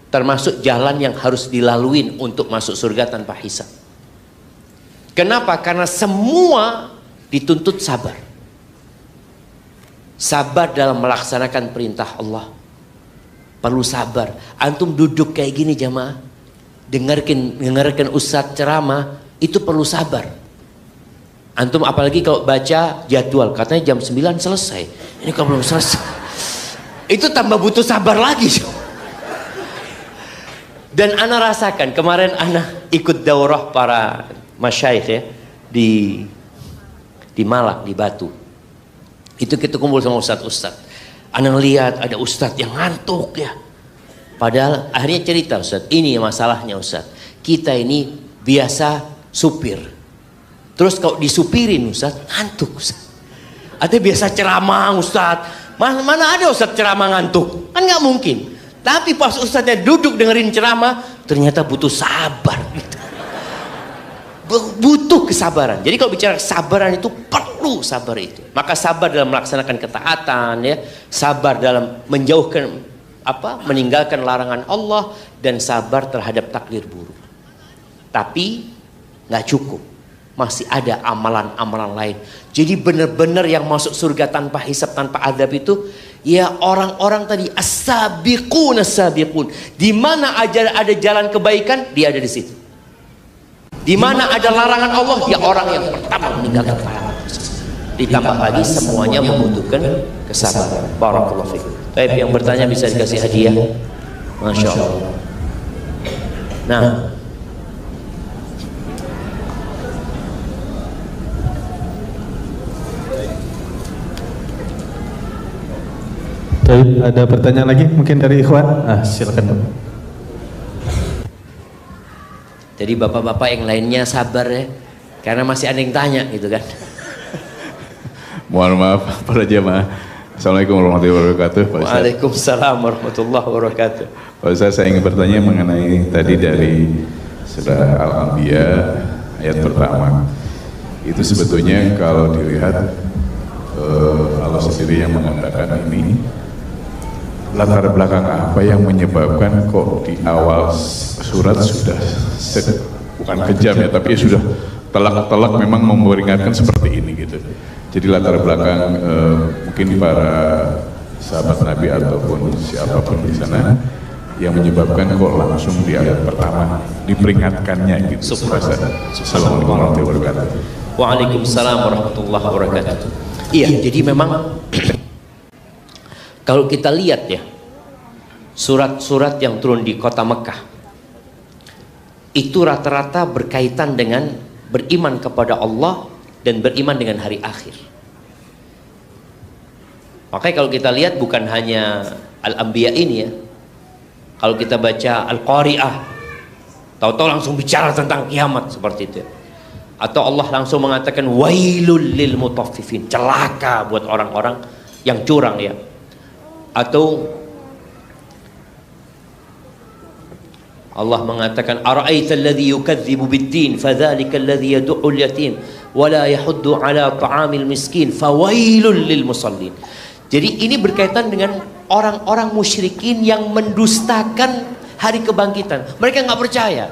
Termasuk jalan yang harus dilalui untuk masuk surga tanpa hisab. Kenapa? Karena semua dituntut sabar. Sabar dalam melaksanakan perintah Allah. Perlu sabar. Antum duduk kayak gini jamaah, dengarkan ustadz ceramah, itu perlu sabar. Antum apalagi kalau baca jadwal, katanya jam 9 selesai. Ini kalau belum selesai, itu tambah butuh sabar lagi. Dan ana rasakan kemarin ana ikut daurah para masyayikh ya di Malang, di Batu. Itu kita kumpul sama ustadz. Ana lihat ada ustadz yang ngantuk ya. Padahal akhirnya cerita, Ustadz, ini masalahnya Ustadz. Kita ini biasa supir. Terus kalau disupirin Ustadz, ngantuk Ustadz. Atau biasa ceramah Ustadz. Mana ada Ustadz ceramah ngantuk? Kan nggak mungkin. Tapi pas Ustadznya duduk dengerin ceramah, ternyata butuh sabar gitu. Butuh kesabaran. Jadi kalau bicara kesabaran itu perlu sabar itu. Maka sabar dalam melaksanakan ketaatan ya, sabar dalam meninggalkan larangan Allah, dan sabar terhadap takdir buruk. Tapi nggak cukup, masih ada amalan-amalan lain. Jadi benar-benar yang masuk surga tanpa hisab, tanpa azab itu ya orang-orang tadi as-sabiqun. Di mana ada jalan kebaikan, dia ada di situ. Di mana ada larangan Allah, dia orang yang pertama meninggalkan larangan. Ditambah lagi semuanya membutuhkan kesabaran. Barakallahu fiik. Baik, yang bertanya bisa dikasih hadiah. Masya Allah. Nah, ada pertanyaan lagi mungkin dari ikhwan? Silakan. Jadi bapak-bapak yang lainnya sabar ya, karena masih ada yang tanya gitu kan. Mohon maaf para jemaah. Assalamualaikum warahmatullahi wabarakatuh. Waalaikumsalam warahmatullahi wabarakatuh. Pak Ustaz, saya ingin bertanya mengenai tadi dari surah Al-Anbiya ayat pertama. Itu sebetulnya kalau dilihat Allah sendiri yang mengatakan ini, latar belakang apa yang menyebabkan kok di awal surat sudah bukan kejam ya, tapi sudah telak-telak memang memperingatkan seperti ini gitu. Jadi latar belakang mungkin para sahabat Nabi ataupun siapapun di sana yang menyebabkan kok langsung di ayat pertama diperingatkannya gitu. Assalamualaikum warahmatullahi wabarakatuh. Waalaikumsalam warahmatullahi wabarakatuh. Iya, jadi memang kalau kita lihat ya, surat-surat yang turun di kota Mekah itu rata-rata berkaitan dengan beriman kepada Allah dan beriman dengan hari akhir. Makanya kalau kita lihat bukan hanya Al-Anbiya ini ya, kalau kita baca Al-Qari'ah, tahu-tahu langsung bicara tentang kiamat seperti itu ya. Atau Allah langsung mengatakan wailul lil mutaffifin, celaka buat orang-orang yang curang ya. Atau Allah mengatakan ara'aita alladhi yukadzibu bid-din fadzalika alladhi yad'u al-yatim wa la yahuddu 'ala ta'amil miskin fawailul lil musallin. Jadi ini berkaitan dengan orang-orang musyrikin yang mendustakan hari kebangkitan. Mereka nggak percaya.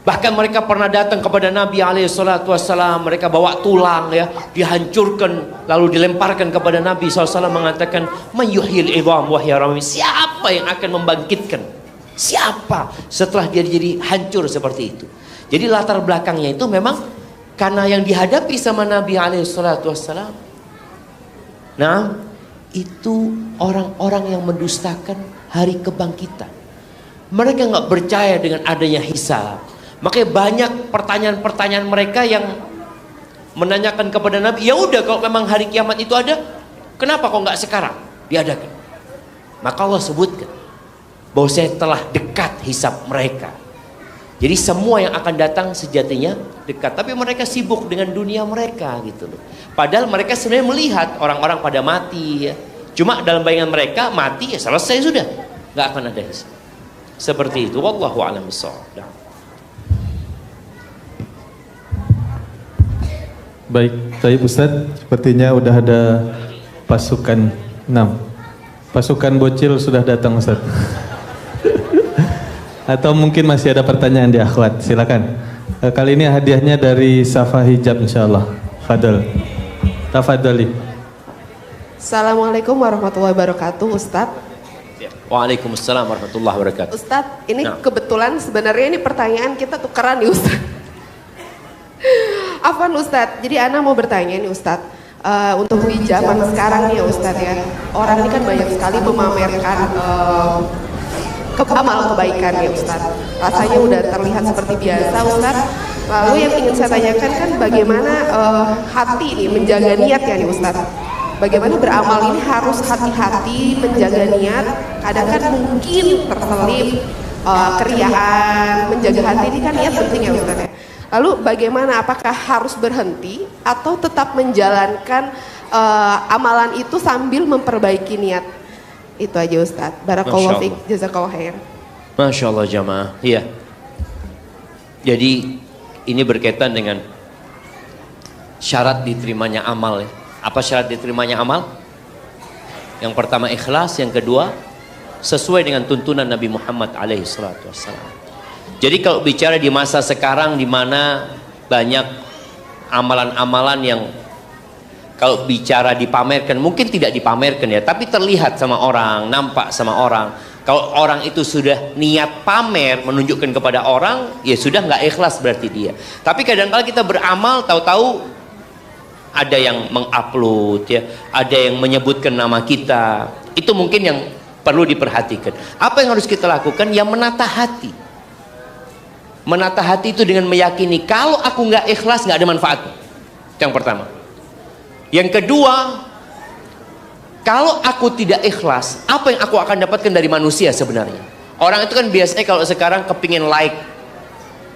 Bahkan mereka pernah datang kepada Nabi SAW, mereka bawa tulang ya, dihancurkan lalu dilemparkan kepada Nabi SAW, mengatakan mayyuhil idham wahya ramim, siapa yang akan membangkitkan, siapa setelah dia jadi hancur seperti itu. Jadi latar belakangnya itu memang karena yang dihadapi sama Nabi SAW, nah itu orang-orang yang mendustakan hari kebangkitan. Mereka nggak percaya dengan adanya hisab. Makanya banyak pertanyaan-pertanyaan mereka yang menanyakan kepada Nabi, ya udah kalau memang hari kiamat itu ada, kenapa kok nggak sekarang diadakan? Maka Allah sebutkan bahwa saya telah dekat hisab mereka. Jadi semua yang akan datang sejatinya dekat, tapi mereka sibuk dengan dunia mereka gitu loh. Padahal mereka sebenarnya melihat orang-orang pada mati ya. Cuma dalam bayangan mereka mati ya selesai sudah, nggak akan ada hisab. Seperti itu. Wallahu a'lam bishawab. Baik, baik Ustadz, sepertinya udah ada pasukan 6. Pasukan bocil sudah datang Ustadz. Atau mungkin masih ada pertanyaan di akhwat, silakan. Kali ini hadiahnya dari Safa Hijab insyaallah. Fadal. Tafadhali. Assalamualaikum warahmatullahi wabarakatuh Ustadz. Waalaikumsalam warahmatullahi wabarakatuh. Ustadz, ini kebetulan sebenarnya ini pertanyaan kita tukeran nih Ustadz. Afwan Ustadz, jadi Ana mau bertanya nih Ustadz, untuk di zaman sekarang nih ya Ustadz ya, orang ini kan banyak sekali memamerkan amal kebaikan ya Ustadz. Rasanya udah terlihat seperti biasa Ustadz, Lalu yang ingin saya tanyakan kan bagaimana hati ini menjaga niat ya nih Ustadz. Bagaimana beramal ini harus hati-hati menjaga niat. Kadang kan mungkin terselip keriaan, menjaga hati ini kan niat penting ya Ustadz ya. Lalu bagaimana, apakah harus berhenti atau tetap menjalankan amalan itu sambil memperbaiki niat? Itu aja Ustadz. Barakallahu fiik, jazakallahu khair. Masya Allah jamaah. Iya. Jadi ini berkaitan dengan syarat diterimanya amal ya. Apa syarat diterimanya amal? Yang pertama ikhlas, yang kedua sesuai dengan tuntunan Nabi Muhammad alaihi salatu wassalam. Jadi kalau bicara di masa sekarang di mana banyak amalan-amalan yang kalau bicara dipamerkan, mungkin tidak dipamerkan ya, tapi terlihat sama orang, nampak sama orang. Kalau orang itu sudah niat pamer, menunjukkan kepada orang, ya sudah nggak ikhlas berarti dia. Tapi kadang-kala kita beramal, tahu-tahu ada yang mengupload ya, ada yang menyebutkan nama kita. Itu mungkin yang perlu diperhatikan. Apa yang harus kita lakukan? Ya menata hati. Menata hati itu dengan meyakini kalau aku nggak ikhlas nggak ada manfaatnya. Itu yang pertama. Yang kedua, kalau aku tidak ikhlas, apa yang aku akan dapatkan dari manusia sebenarnya? Orang itu kan biasanya kalau sekarang kepingin like,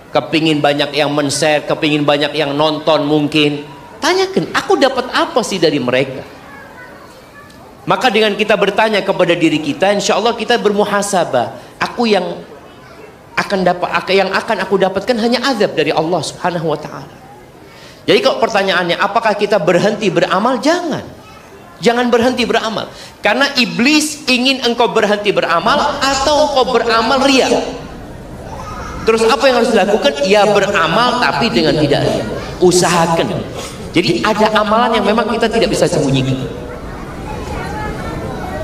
kepingin banyak yang men-share, kepingin banyak yang nonton mungkin. Tanyakan, aku dapat apa sih dari mereka? Maka dengan kita bertanya kepada diri kita, insya Allah kita bermuhasabah. Aku yang akan aku dapatkan hanya azab dari Allah Subhanahu wa Ta'ala. Jadi kalau pertanyaannya, apakah kita berhenti beramal? Jangan berhenti beramal. Karena iblis ingin engkau berhenti beramal atau engkau beramal ria. Terus apa yang harus dilakukan? Ya beramal tapi dengan tidak ria. Usahakan. Jadi ada amalan yang memang kita tidak bisa sembunyikan.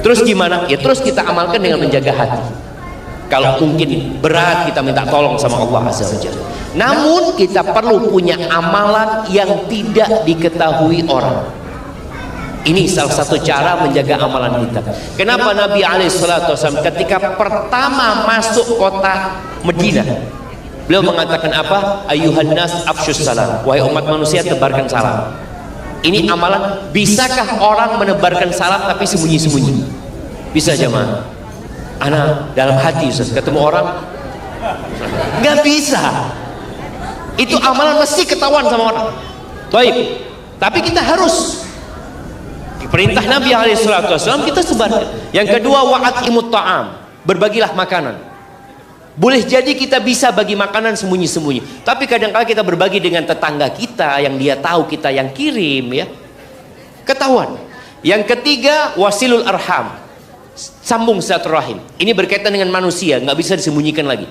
Terus gimana? Ya terus kita amalkan dengan menjaga hati. Kalau mungkin berat, kita minta tolong sama Allah Azza wa Jalla. Namun kita perlu punya amalan yang tidak diketahui orang. Ini salah satu cara menjaga amalan kita. Kenapa Nabi SAW ketika pertama masuk kota Madinah, beliau mengatakan apa? Ayuhan nas afsyus salam. Wahai umat manusia, tebarkan salam. Ini amalan. Bisakah orang menebarkan salam tapi sembunyi-sembunyi? Bisa jemaah. Anak dalam hati Ustaz, ketemu orang nggak bisa. Itu amalan mesti ketahuan sama orang. Baik. Tapi kita harus perintah Nabi SAW kita sebarkan. Yang kedua, wa'atimut ta'am, berbagilah makanan. Boleh jadi kita bisa bagi makanan sembunyi-sembunyi, tapi kadang-kadang kita berbagi dengan tetangga kita yang dia tahu kita yang kirim ya, ketahuan. Yang ketiga, wasilul arham, sambung silaturahim. Ini berkaitan dengan manusia, nggak bisa disembunyikan lagi.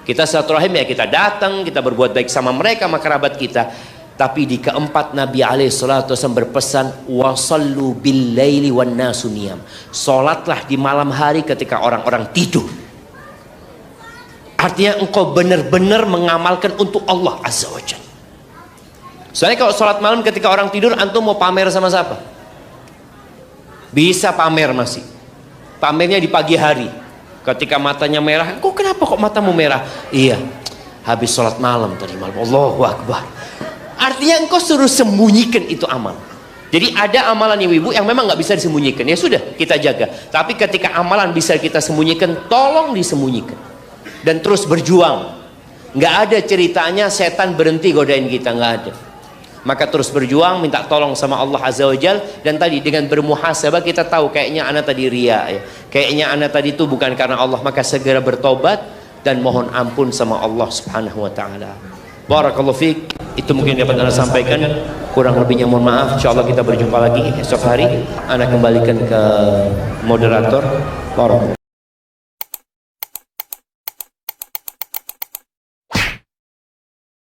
Kita silaturahim ya, kita datang, kita berbuat baik sama mereka, sama kerabat kita. Tapi di keempat Nabi SAW berpesan, wasallu bil laili wan nasu niyam. Salatlah di malam hari ketika orang-orang tidur. Artinya engkau benar-benar mengamalkan untuk Allah Azza wa Jalla. Soalnya kalau salat malam ketika orang tidur, antum mau pamer sama siapa? Bisa pamer masih. Pamernya di pagi hari ketika matanya merah. Kok kenapa kok matamu merah? Iya, habis sholat malam tadi malam. Allahu Akbar. Artinya engkau suruh sembunyikan itu amal. Jadi ada amalan ibu-ibu yang memang nggak bisa disembunyikan. Ya sudah, kita jaga. Tapi ketika amalan bisa kita sembunyikan, tolong disembunyikan dan terus berjuang. Nggak ada ceritanya setan berhenti godain kita, nggak ada. Maka terus berjuang, minta tolong sama Allah Azza wa Jal. Dan tadi dengan bermuhasabah kita tahu kayaknya anak tadi ria ya. Kayaknya anak tadi itu bukan karena Allah, maka segera bertobat dan mohon ampun sama Allah Subhanahu wa Ta'ala. Barakallahu fiik. Itu mungkin dapat Anda sampaikan. Kurang lebihnya mohon maaf. InsyaAllah kita berjumpa lagi esok hari. Anda kembalikan ke moderator. Barakallahu.